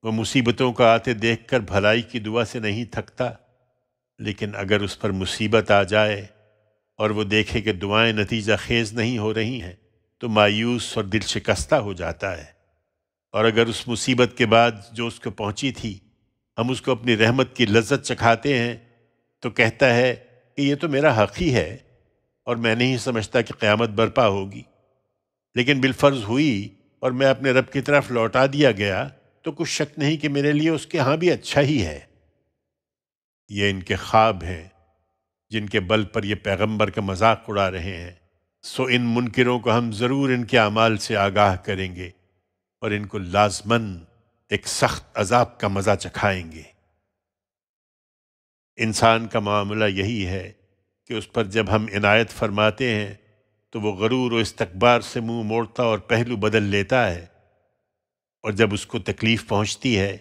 وہ مصیبتوں کا آتے دیکھ کر بھلائی کی دعا سے نہیں تھکتا، لیکن اگر اس پر مصیبت آ جائے اور وہ دیکھے کہ دعائیں نتیجہ خیز نہیں ہو رہی ہیں تو مایوس اور دل شکستہ ہو جاتا ہے، اور اگر اس مصیبت کے بعد جو اس کو پہنچی تھی ہم اس کو اپنی رحمت کی لذت چکھاتے ہیں تو کہتا ہے کہ یہ تو میرا حق ہی ہے اور میں نہیں سمجھتا کہ قیامت برپا ہوگی، لیکن بالفرض ہوئی اور میں اپنے رب کی طرف لوٹا دیا گیا تو کچھ شک نہیں کہ میرے لیے اس کے ہاں بھی اچھا ہی ہے۔ یہ ان کے خواب ہیں جن کے بل پر یہ پیغمبر کا مذاق اڑا رہے ہیں، سو ان منکروں کو ہم ضرور ان کے اعمال سے آگاہ کریں گے اور ان کو لازماً ایک سخت عذاب کا مزہ چکھائیں گے۔ انسان کا معاملہ یہی ہے کہ اس پر جب ہم عنایت فرماتے ہیں تو وہ غرور و استکبار سے منہ موڑتا اور پہلو بدل لیتا ہے، اور جب اس کو تکلیف پہنچتی ہے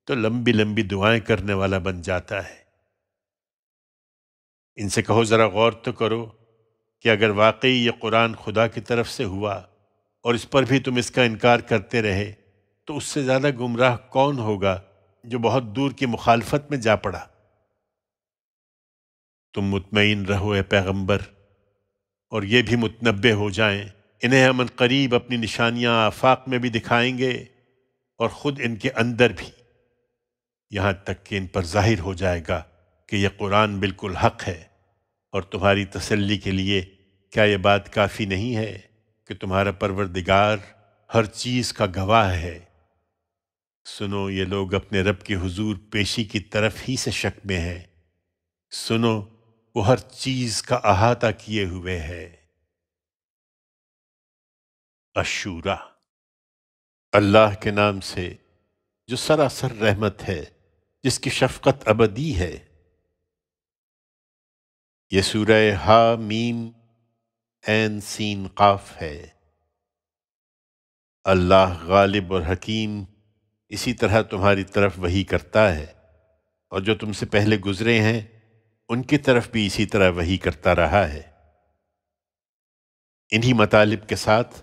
تو لمبی لمبی دعائیں کرنے والا بن جاتا ہے۔ ان سے کہو ذرا غور تو کرو کہ اگر واقعی یہ قرآن خدا کی طرف سے ہوا اور اس پر بھی تم اس کا انکار کرتے رہے تو اس سے زیادہ گمراہ کون ہوگا جو بہت دور کی مخالفت میں جا پڑا۔ تم مطمئن رہو اے پیغمبر، اور یہ بھی متنبہ ہو جائیں، انہیں ہم قریب اپنی نشانیاں آفاق میں بھی دکھائیں گے اور خود ان کے اندر بھی، یہاں تک کہ ان پر ظاہر ہو جائے گا کہ یہ قرآن بالکل حق ہے۔ اور تمہاری تسلی کے لیے کیا یہ بات کافی نہیں ہے کہ تمہارا پروردگار ہر چیز کا گواہ ہے؟ سنو، یہ لوگ اپنے رب کے حضور پیشی کی طرف ہی سے شک میں ہیں، سنو وہ ہر چیز کا احاطہ کیے ہوئے ہے۔ الشورى۔ اللہ کے نام سے جو سراسر رحمت ہے، جس کی شفقت ابدی ہے۔ یہ سورہ ہا میم عین سین قاف ہے۔ اللہ غالب اور حکیم اسی طرح تمہاری طرف وحی کرتا ہے، اور جو تم سے پہلے گزرے ہیں ان کی طرف بھی اسی طرح وحی کرتا رہا ہے، انہی مطالب کے ساتھ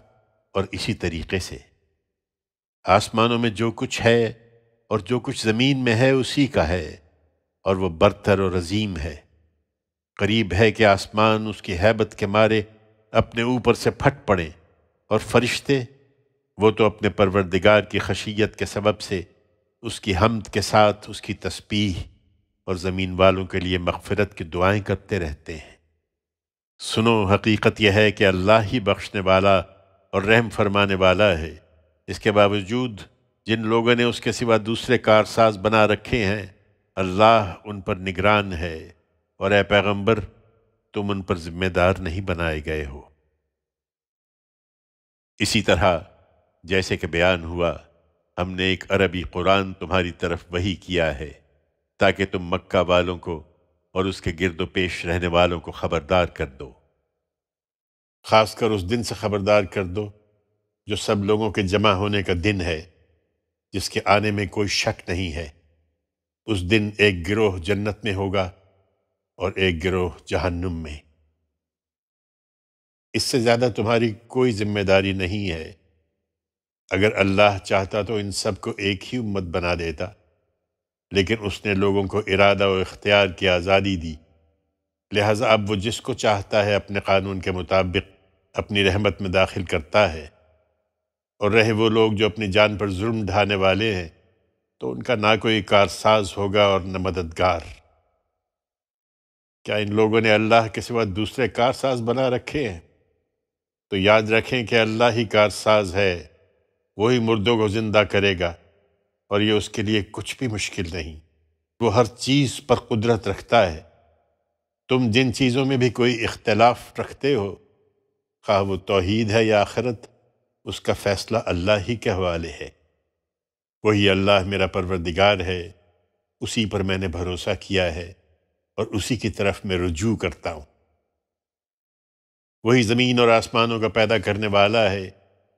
اور اسی طریقے سے۔ آسمانوں میں جو کچھ ہے اور جو کچھ زمین میں ہے اسی کا ہے، اور وہ برتر اور عظیم ہے۔ قریب ہے کہ آسمان اس کی ہیبت کے مارے اپنے اوپر سے پھٹ پڑیں، اور فرشتے وہ تو اپنے پروردگار کی خشیت کے سبب سے اس کی حمد کے ساتھ اس کی تسبیح اور زمین والوں کے لیے مغفرت کی دعائیں کرتے رہتے ہیں۔ سنو، حقیقت یہ ہے کہ اللہ ہی بخشنے والا اور رحم فرمانے والا ہے۔ اس کے باوجود جن لوگوں نے اس کے سوا دوسرے کارساز بنا رکھے ہیں، اللہ ان پر نگران ہے، اور اے پیغمبر تم ان پر ذمہ دار نہیں بنائے گئے ہو۔ اسی طرح جیسے کہ بیان ہوا، ہم نے ایک عربی قرآن تمہاری طرف وحی کیا ہے تاکہ تم مکہ والوں کو اور اس کے گرد و پیش رہنے والوں کو خبردار کر دو، خاص کر اس دن سے خبردار کر دو جو سب لوگوں کے جمع ہونے کا دن ہے، جس کے آنے میں کوئی شک نہیں ہے۔ اس دن ایک گروہ جنت میں ہوگا اور ایک گروہ جہنم میں۔ اس سے زیادہ تمہاری کوئی ذمہ داری نہیں ہے۔ اگر اللہ چاہتا تو ان سب کو ایک ہی امت بنا دیتا، لیکن اس نے لوگوں کو ارادہ و اختیار کی آزادی دی، لہٰذا اب وہ جس کو چاہتا ہے اپنے قانون کے مطابق اپنی رحمت میں داخل کرتا ہے، اور رہے وہ لوگ جو اپنی جان پر ظلم ڈھانے والے ہیں تو ان کا نہ کوئی کارساز ہوگا اور نہ مددگار۔ کیا ان لوگوں نے اللہ کے سوا دوسرے کارساز بنا رکھے ہیں؟ تو یاد رکھیں کہ اللہ ہی کارساز ہے، وہی مردوں کو زندہ کرے گا اور یہ اس کے لیے کچھ بھی مشکل نہیں۔ وہ ہر چیز پر قدرت رکھتا ہے۔ تم جن چیزوں میں بھی کوئی اختلاف رکھتے ہو، خواہ وہ توحید ہے یا آخرت، اس کا فیصلہ اللہ ہی کے حوالے ہے۔ وہی اللہ میرا پروردگار ہے، اسی پر میں نے بھروسہ کیا ہے اور اسی کی طرف میں رجوع کرتا ہوں۔ وہی زمین اور آسمانوں کا پیدا کرنے والا ہے،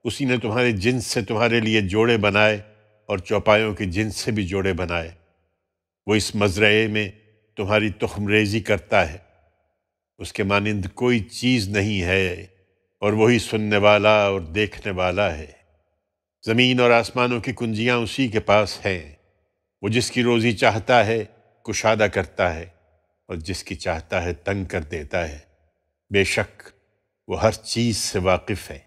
اسی نے تمہارے جنس سے تمہارے لیے جوڑے بنائے اور چوپایوں کے جنس سے بھی جوڑے بنائے۔ وہ اس مزرعے میں تمہاری تخم ریزی کرتا ہے، اس کے مانند کوئی چیز نہیں ہے، اور وہی سننے والا اور دیکھنے والا ہے۔ زمین اور آسمانوں کی کنجیاں اسی کے پاس ہیں، وہ جس کی روزی چاہتا ہے کشادہ کرتا ہے، اور جس کی چاہتا ہے تنگ کر دیتا ہے۔ بے شک وہ ہر چیز سے واقف ہے۔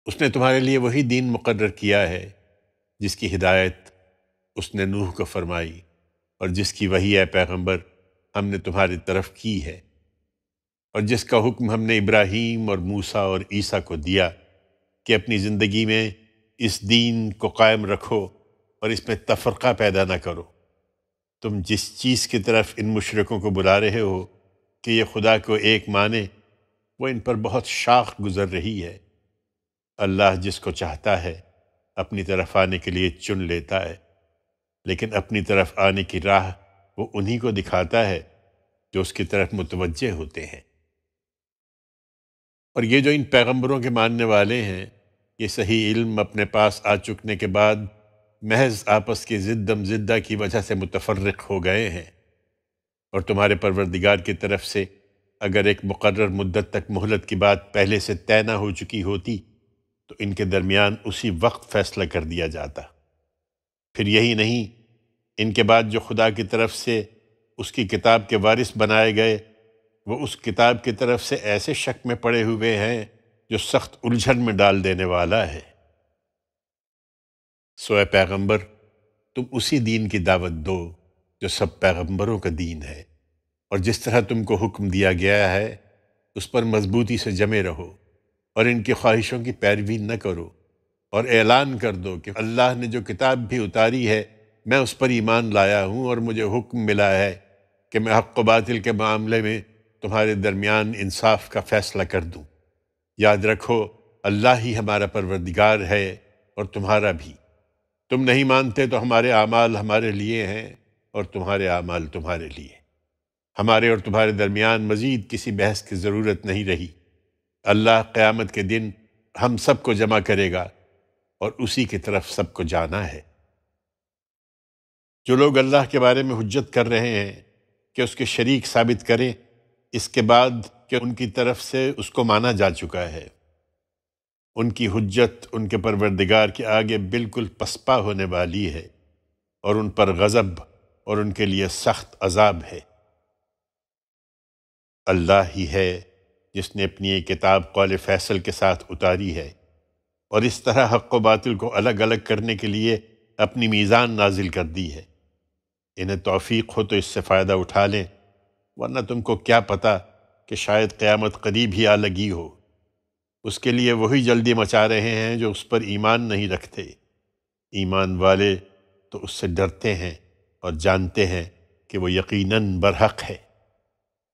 اس نے تمہارے لیے وہی دین مقرر کیا ہے جس کی ہدایت اس نے نوح کو فرمائی، اور جس کی وحی اے پیغمبر ہم نے تمہاری طرف کی ہے، اور جس کا حکم ہم نے ابراہیم اور موسیٰ اور عیسیٰ کو دیا کہ اپنی زندگی میں اس دین کو قائم رکھو اور اس میں تفرقہ پیدا نہ کرو۔ تم جس چیز کی طرف ان مشرکوں کو بلا رہے ہو کہ یہ خدا کو ایک مانے، وہ ان پر بہت شاخ گزر رہی ہے۔ اللہ جس کو چاہتا ہے اپنی طرف آنے کے لیے چن لیتا ہے، لیکن اپنی طرف آنے کی راہ وہ انہی کو دکھاتا ہے جو اس کی طرف متوجہ ہوتے ہیں۔ اور یہ جو ان پیغمبروں کے ماننے والے ہیں، یہ صحیح علم اپنے پاس آ چکنے کے بعد محض آپس کی زدم زدہ کی وجہ سے متفرق ہو گئے ہیں، اور تمہارے پروردگار کی طرف سے اگر ایک مقرر مدت تک مہلت کی بات پہلے سے طے نہ ہو چکی ہوتی تو ان کے درمیان اسی وقت فیصلہ کر دیا جاتا۔ پھر یہی نہیں، ان کے بعد جو خدا کی طرف سے اس کی کتاب کے وارث بنائے گئے، وہ اس کتاب کی طرف سے ایسے شک میں پڑے ہوئے ہیں جو سخت الجھن میں ڈال دینے والا ہے۔ سو اے پیغمبر، تم اسی دین کی دعوت دو جو سب پیغمبروں کا دین ہے، اور جس طرح تم کو حکم دیا گیا ہے اس پر مضبوطی سے جمے رہو، اور ان کی خواہشوں کی پیروی نہ کرو، اور اعلان کر دو کہ اللہ نے جو کتاب بھی اتاری ہے میں اس پر ایمان لایا ہوں، اور مجھے حکم ملا ہے کہ میں حق و باطل کے معاملے میں تمہارے درمیان انصاف کا فیصلہ کر دوں۔ یاد رکھو اللہ ہی ہمارا پروردگار ہے اور تمہارا بھی۔ تم نہیں مانتے تو ہمارے اعمال ہمارے لیے ہیں اور تمہارے اعمال تمہارے لیے۔ ہمارے اور تمہارے درمیان مزید کسی بحث کی ضرورت نہیں رہی۔ اللہ قیامت کے دن ہم سب کو جمع کرے گا اور اسی کی طرف سب کو جانا ہے۔ جو لوگ اللہ کے بارے میں حجت کر رہے ہیں کہ اس کے شریک ثابت کریں، اس کے بعد کہ ان کی طرف سے اس کو مانا جا چکا ہے، ان کی حجت ان کے پروردگار کے آگے بالکل پسپا ہونے والی ہے، اور ان پر غضب اور ان کے لیے سخت عذاب ہے۔ اللہ ہی ہے جس نے اپنی یہ کتاب قول فیصل کے ساتھ اتاری ہے، اور اس طرح حق و باطل کو الگ الگ کرنے کے لیے اپنی میزان نازل کر دی ہے۔ انہیں توفیق ہو تو اس سے فائدہ اٹھا لیں، ورنہ تم کو کیا پتہ کہ شاید قیامت قریب ہی آ لگی ہو۔ اس کے لیے وہی جلدی مچا رہے ہیں جو اس پر ایمان نہیں رکھتے۔ ایمان والے تو اس سے ڈرتے ہیں اور جانتے ہیں کہ وہ یقیناً برحق ہے۔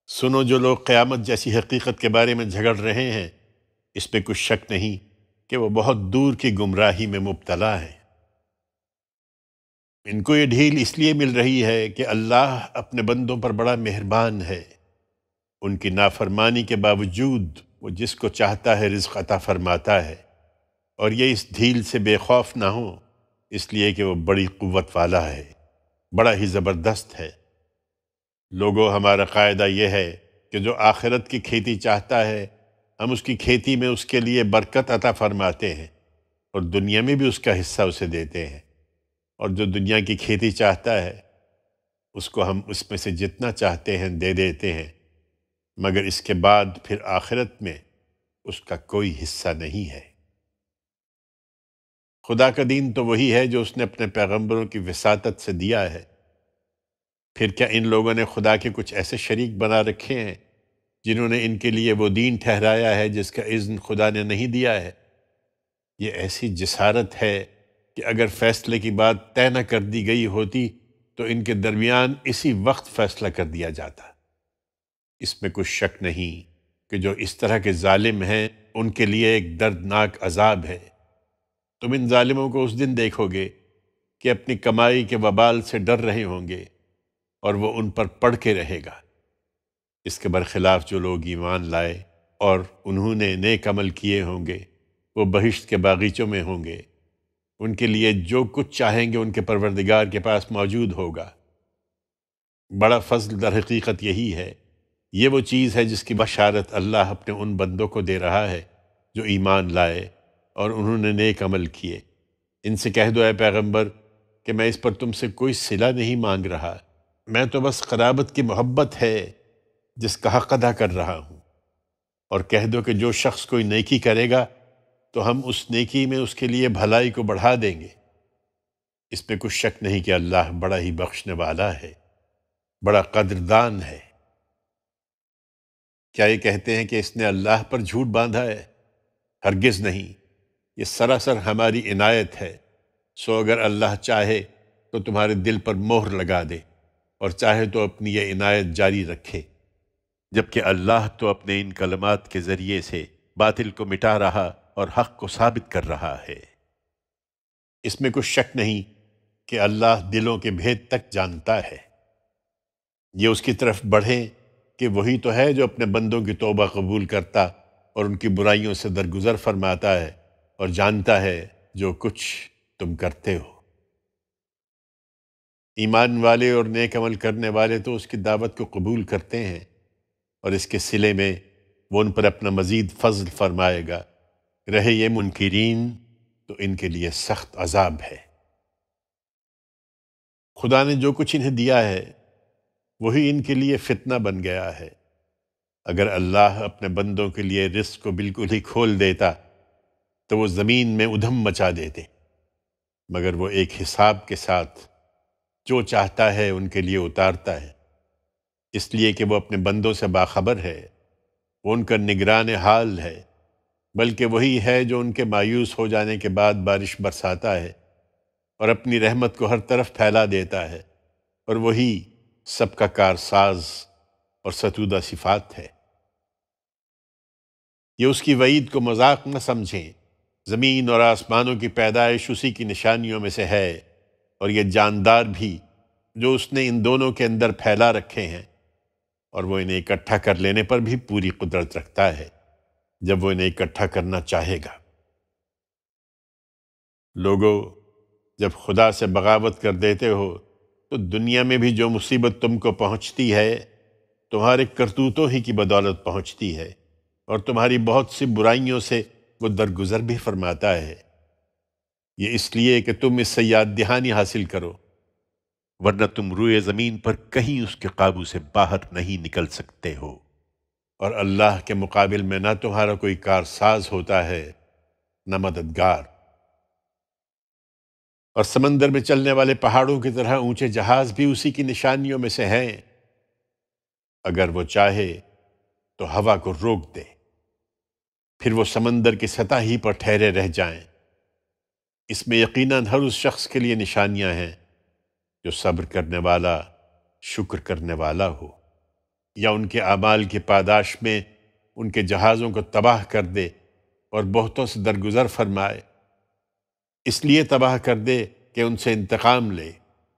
سنو، جو لوگ قیامت جیسی حقیقت کے بارے میں جھگڑ رہے ہیں، اس پہ کچھ شک نہیں کہ وہ بہت دور کی گمراہی میں مبتلا ہیں۔ ان کو یہ ڈھیل اس لیے مل رہی ہے کہ اللہ اپنے بندوں پر بڑا مہربان ہے۔ ان کی نافرمانی کے باوجود وہ جس کو چاہتا ہے رزق عطا فرماتا ہے، اور یہ اس ڈھیل سے بے خوف نہ ہو، اس لیے کہ وہ بڑی قوت والا ہے، بڑا ہی زبردست ہے۔ لوگوں، ہمارا قاعدہ یہ ہے کہ جو آخرت کی کھیتی چاہتا ہے ہم اس کی کھیتی میں اس کے لیے برکت عطا فرماتے ہیں، اور دنیا میں بھی اس کا حصہ اسے دیتے ہیں، اور جو دنیا کی کھیتی چاہتا ہے اس کو ہم اس میں سے جتنا چاہتے ہیں دے دیتے ہیں، مگر اس کے بعد پھر آخرت میں اس کا کوئی حصہ نہیں ہے۔ خدا کا دین تو وہی ہے جو اس نے اپنے پیغمبروں کی وساطت سے دیا ہے۔ پھر کیا ان لوگوں نے خدا کے کچھ ایسے شریک بنا رکھے ہیں جنہوں نے ان کے لیے وہ دین ٹھہرایا ہے جس کا اذن خدا نے نہیں دیا ہے؟ یہ ایسی جسارت ہے کہ اگر فیصلے کی بات طے نہ کر دی گئی ہوتی تو ان کے درمیان اسی وقت فیصلہ کر دیا جاتا۔ اس میں کچھ شک نہیں کہ جو اس طرح کے ظالم ہیں ان کے لیے ایک دردناک عذاب ہے۔ تم ان ظالموں کو اس دن دیکھو گے کہ اپنی کمائی کے وبال سے ڈر رہے ہوں گے اور وہ ان پر پڑ کے رہے گا۔ اس کے برخلاف جو لوگ ایمان لائے اور انہوں نے نیک عمل کیے ہوں گے وہ بہشت کے باغیچوں میں ہوں گے، ان کے لیے جو کچھ چاہیں گے ان کے پروردگار کے پاس موجود ہوگا۔ بڑا فضل در حقیقت یہی ہے، یہ وہ چیز ہے جس کی بشارت اللہ اپنے ان بندوں کو دے رہا ہے جو ایمان لائے اور انہوں نے نیک عمل کیے۔ ان سے کہہ دو اے پیغمبر کہ میں اس پر تم سے کوئی صلہ نہیں مانگ رہا، میں تو بس قرابت کی محبت ہے جس کا حق ادا کر رہا ہوں۔ اور کہہ دو کہ جو شخص کوئی نیکی کرے گا تو ہم اس نیکی میں اس کے لیے بھلائی کو بڑھا دیں گے۔ اس میں کچھ شک نہیں کہ اللہ بڑا ہی بخشنے والا ہے، بڑا قدردان ہے۔ کیا یہ کہتے ہیں کہ اس نے اللہ پر جھوٹ باندھا ہے؟ ہرگز نہیں، یہ سراسر ہماری عنایت ہے۔ سو اگر اللہ چاہے تو تمہارے دل پر مہر لگا دے اور چاہے تو اپنی یہ عنایت جاری رکھے، جبکہ اللہ تو اپنے ان کلمات کے ذریعے سے باطل کو مٹا رہا اور حق کو ثابت کر رہا ہے۔ اس میں کچھ شک نہیں کہ اللہ دلوں کے بھید تک جانتا ہے۔ یہ اس کی طرف بڑھیں کہ وہی تو ہے جو اپنے بندوں کی توبہ قبول کرتا اور ان کی برائیوں سے درگزر فرماتا ہے اور جانتا ہے جو کچھ تم کرتے ہو۔ ایمان والے اور نیک عمل کرنے والے تو اس کی دعوت کو قبول کرتے ہیں اور اس کے صلے میں وہ ان پر اپنا مزید فضل فرمائے گا۔ رہے یہ منکرین تو ان کے لیے سخت عذاب ہے۔ خدا نے جو کچھ انہیں دیا ہے وہی ان کے لیے فتنہ بن گیا ہے۔ اگر اللہ اپنے بندوں کے لیے رزق کو بالکل ہی کھول دیتا تو وہ زمین میں ادھم مچا دیتے، مگر وہ ایک حساب کے ساتھ جو چاہتا ہے ان کے لیے اتارتا ہے، اس لیے کہ وہ اپنے بندوں سے باخبر ہے، وہ ان کا نگران حال ہے، بلکہ وہی ہے جو ان کے مایوس ہو جانے کے بعد بارش برساتا ہے اور اپنی رحمت کو ہر طرف پھیلا دیتا ہے، اور وہی سب کا کارساز اور ستودہ صفات ہے۔ یہ اس کی وعید کو مذاق نہ سمجھیں، زمین اور آسمانوں کی پیدائش اسی کی نشانیوں میں سے ہے، اور یہ جاندار بھی جو اس نے ان دونوں کے اندر پھیلا رکھے ہیں، اور وہ انہیں اکٹھا کر لینے پر بھی پوری قدرت رکھتا ہے جب وہ انہیں اکٹھا کرنا چاہے گا۔ لوگو، جب خدا سے بغاوت کر دیتے ہو تو دنیا میں بھی جو مصیبت تم کو پہنچتی ہے تمہارے کرتوتوں ہی کی بدولت پہنچتی ہے، اور تمہاری بہت سی برائیوں سے وہ درگزر بھی فرماتا ہے۔ یہ اس لیے کہ تم اس سے یاد دہانی حاصل کرو، ورنہ تم روئے زمین پر کہیں اس کے قابو سے باہر نہیں نکل سکتے ہو، اور اللہ کے مقابل میں نہ تمہارا کوئی کارساز ہوتا ہے نہ مددگار۔ اور سمندر میں چلنے والے پہاڑوں کی طرح اونچے جہاز بھی اسی کی نشانیوں میں سے ہیں۔ اگر وہ چاہے تو ہوا کو روک دے، پھر وہ سمندر کی سطح ہی پر ٹھہرے رہ جائیں۔ اس میں یقیناً ہر اس شخص کے لیے نشانیاں ہیں جو صبر کرنے والا، شکر کرنے والا ہو، یا ان کے اعمال کی پاداش میں ان کے جہازوں کو تباہ کر دے اور بہتوں سے درگزر فرمائے۔ اس لیے تباہ کر دے کہ ان سے انتقام لے،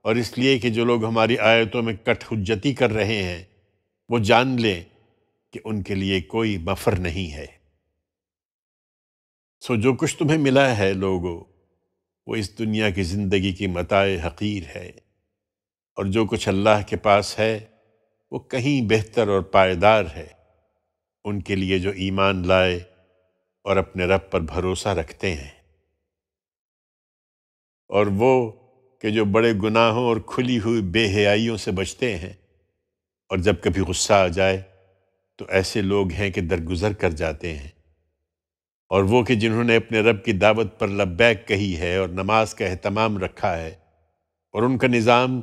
اور اس لیے کہ جو لوگ ہماری آیتوں میں کٹ حجتی کر رہے ہیں وہ جان لیں کہ ان کے لیے کوئی مفر نہیں ہے۔ سو جو کچھ تمہیں ملا ہے لوگو، وہ اس دنیا کی زندگی کی متاع حقیر ہے، اور جو کچھ اللہ کے پاس ہے وہ کہیں بہتر اور پائیدار ہے ان کے لیے جو ایمان لائے اور اپنے رب پر بھروسہ رکھتے ہیں۔ اور وہ کہ جو بڑے گناہوں اور کھلی ہوئی بے حیائیوں سے بچتے ہیں، اور جب کبھی غصہ آ جائے تو ایسے لوگ ہیں کہ درگزر کر جاتے ہیں۔ اور وہ کہ جنہوں نے اپنے رب کی دعوت پر لبیک کہی ہے اور نماز کا اہتمام رکھا ہے، اور ان کا نظام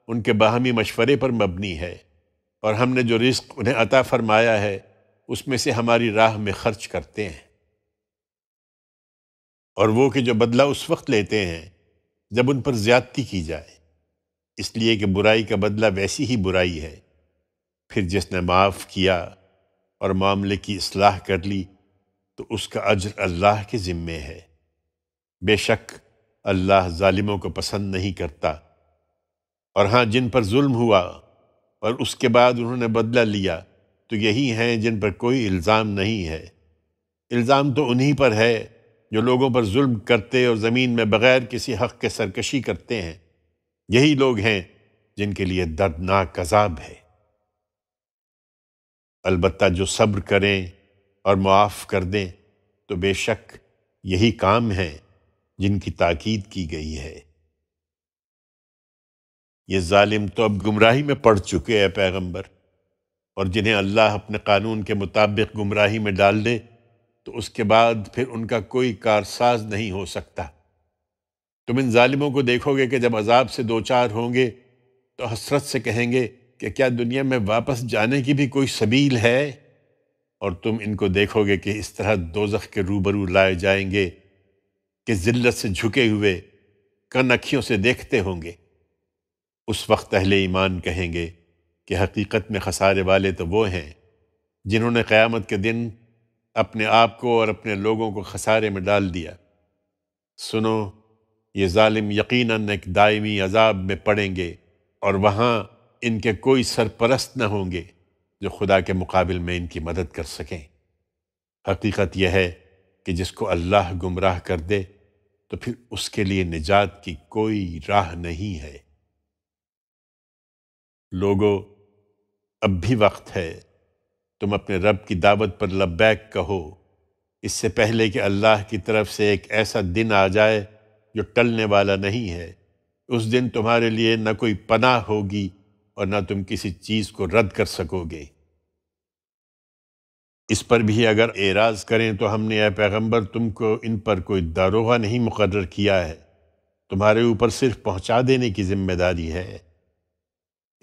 ان کے باہمی مشورے پر مبنی ہے، اور ہم نے جو رزق انہیں عطا فرمایا ہے اس میں سے ہماری راہ میں خرچ کرتے ہیں۔ اور وہ کہ جو بدلہ اس وقت لیتے ہیں جب ان پر زیادتی کی جائے، اس لیے کہ برائی کا بدلہ ویسی ہی برائی ہے۔ پھر جس نے معاف کیا اور معاملے کی اصلاح کر لی تو اس کا اجر اللہ کے ذمے ہے۔ بے شک اللہ ظالموں کو پسند نہیں کرتا۔ اور ہاں، جن پر ظلم ہوا اور اس کے بعد انہوں نے بدلہ لیا تو یہی ہیں جن پر کوئی الزام نہیں ہے۔ الزام تو انہی پر ہے جو لوگوں پر ظلم کرتے اور زمین میں بغیر کسی حق کے سرکشی کرتے ہیں۔ یہی لوگ ہیں جن کے لیے دردناک عذاب ہے۔ البتہ جو صبر کریں اور معاف کر دیں تو بے شک یہی کام ہیں جن کی تاکید کی گئی ہے۔ یہ ظالم تو اب گمراہی میں پڑ چکے ہیں پیغمبر، اور جنہیں اللہ اپنے قانون کے مطابق گمراہی میں ڈال دے تو اس کے بعد پھر ان کا کوئی کارساز نہیں ہو سکتا۔ تم ان ظالموں کو دیکھو گے کہ جب عذاب سے دوچار ہوں گے تو حسرت سے کہیں گے کہ کیا دنیا میں واپس جانے کی بھی کوئی سبیل ہے؟ اور تم ان کو دیکھو گے کہ اس طرح دوزخ کے روبرو لائے جائیں گے کہ ذلت سے جھکے ہوئے کن اکھیوں سے دیکھتے ہوں گے۔ اس وقت اہل ایمان کہیں گے کہ حقیقت میں خسارے والے تو وہ ہیں جنہوں نے قیامت کے دن اپنے آپ کو اور اپنے لوگوں کو خسارے میں ڈال دیا۔ سنو، یہ ظالم یقیناً ایک دائمی عذاب میں پڑیں گے، اور وہاں ان کے کوئی سرپرست نہ ہوں گے جو خدا کے مقابل میں ان کی مدد کر سکیں۔ حقیقت یہ ہے کہ جس کو اللہ گمراہ کر دے تو پھر اس کے لیے نجات کی کوئی راہ نہیں ہے۔ لوگو، اب بھی وقت ہے، تم اپنے رب کی دعوت پر لبیک کہو، اس سے پہلے کہ اللہ کی طرف سے ایک ایسا دن آ جائے جو ٹلنے والا نہیں ہے۔ اس دن تمہارے لیے نہ کوئی پناہ ہوگی اور نہ تم کسی چیز کو رد کر سکو گے۔ اس پر بھی اگر اعراض کریں تو ہم نے اے پیغمبر تم کو ان پر کوئی داروغہ نہیں مقرر کیا ہے، تمہارے اوپر صرف پہنچا دینے کی ذمہ داری ہے۔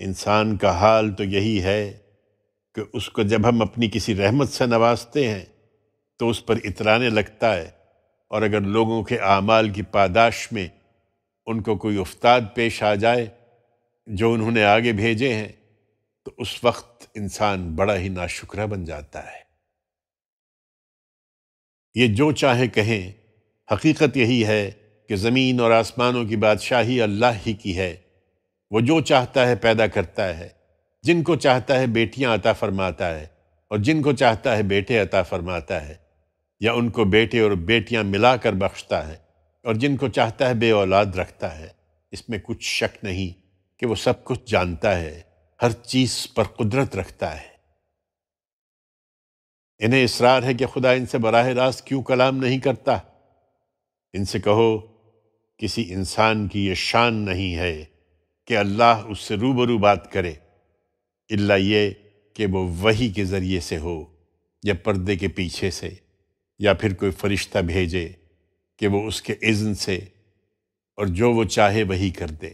انسان کا حال تو یہی ہے کہ اس کو جب ہم اپنی کسی رحمت سے نوازتے ہیں تو اس پر اترانے لگتا ہے، اور اگر لوگوں کے اعمال کی پاداش میں ان کو کوئی افتاد پیش آ جائے جو انہوں نے آگے بھیجے ہیں تو اس وقت انسان بڑا ہی ناشکرا بن جاتا ہے۔ یہ جو چاہے کہیں، حقیقت یہی ہے کہ زمین اور آسمانوں کی بادشاہی اللہ ہی کی ہے۔ وہ جو چاہتا ہے پیدا کرتا ہے، جن کو چاہتا ہے بیٹیاں عطا فرماتا ہے اور جن کو چاہتا ہے بیٹے عطا فرماتا ہے، یا ان کو بیٹے اور بیٹیاں ملا کر بخشتا ہے، اور جن کو چاہتا ہے بے اولاد رکھتا ہے۔ اس میں کچھ شک نہیں کہ وہ سب کچھ جانتا ہے، ہر چیز پر قدرت رکھتا ہے۔ انہیں اصرار ہے کہ خدا ان سے براہ راست کیوں کلام نہیں کرتا؟ ان سے کہو، کسی انسان کی یہ شان نہیں ہے کہ اللہ اس سے روبرو بات کرے، الا یہ کہ وہ وحی کے ذریعے سے ہو، یا پردے کے پیچھے سے، یا پھر کوئی فرشتہ بھیجے کہ وہ اس کے اذن سے، اور جو وہ چاہے وہی کر دے۔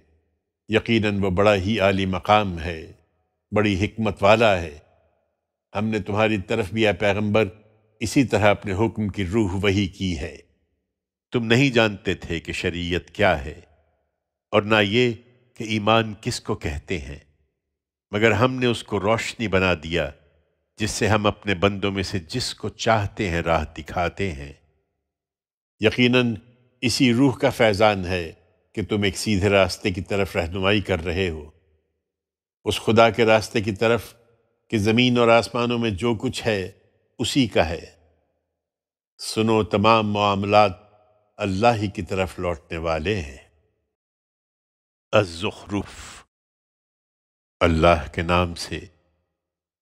یقیناً وہ بڑا ہی عالی مقام ہے، بڑی حکمت والا ہے۔ ہم نے تمہاری طرف بھی اے پیغمبر اسی طرح اپنے حکم کی روح وحی کی ہے۔ تم نہیں جانتے تھے کہ شریعت کیا ہے، اور نہ یہ کہ ایمان کس کو کہتے ہیں، مگر ہم نے اس کو روشنی بنا دیا جس سے ہم اپنے بندوں میں سے جس کو چاہتے ہیں راہ دکھاتے ہیں۔ یقیناً اسی روح کا فیضان ہے کہ تم ایک سیدھے راستے کی طرف رہنمائی کر رہے ہو، اس خدا کے راستے کی طرف کہ زمین اور آسمانوں میں جو کچھ ہے اسی کا ہے۔ سنو، تمام معاملات اللہ ہی کی طرف لوٹنے والے ہیں۔ الزخرف، اللہ کے نام سے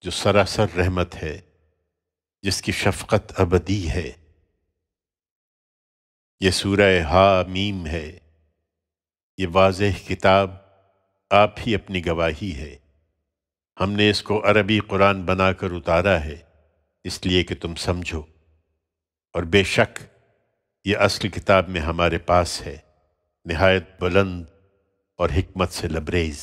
جو سراسر رحمت ہے، جس کی شفقت ابدی ہے۔ یہ سورہ حامیم ہے، یہ واضح کتاب آپ ہی اپنی گواہی ہے۔ ہم نے اس کو عربی قرآن بنا کر اتارا ہے اس لیے کہ تم سمجھو، اور بے شک یہ اصل کتاب میں ہمارے پاس ہے، نہایت بلند اور حکمت سے لبریز۔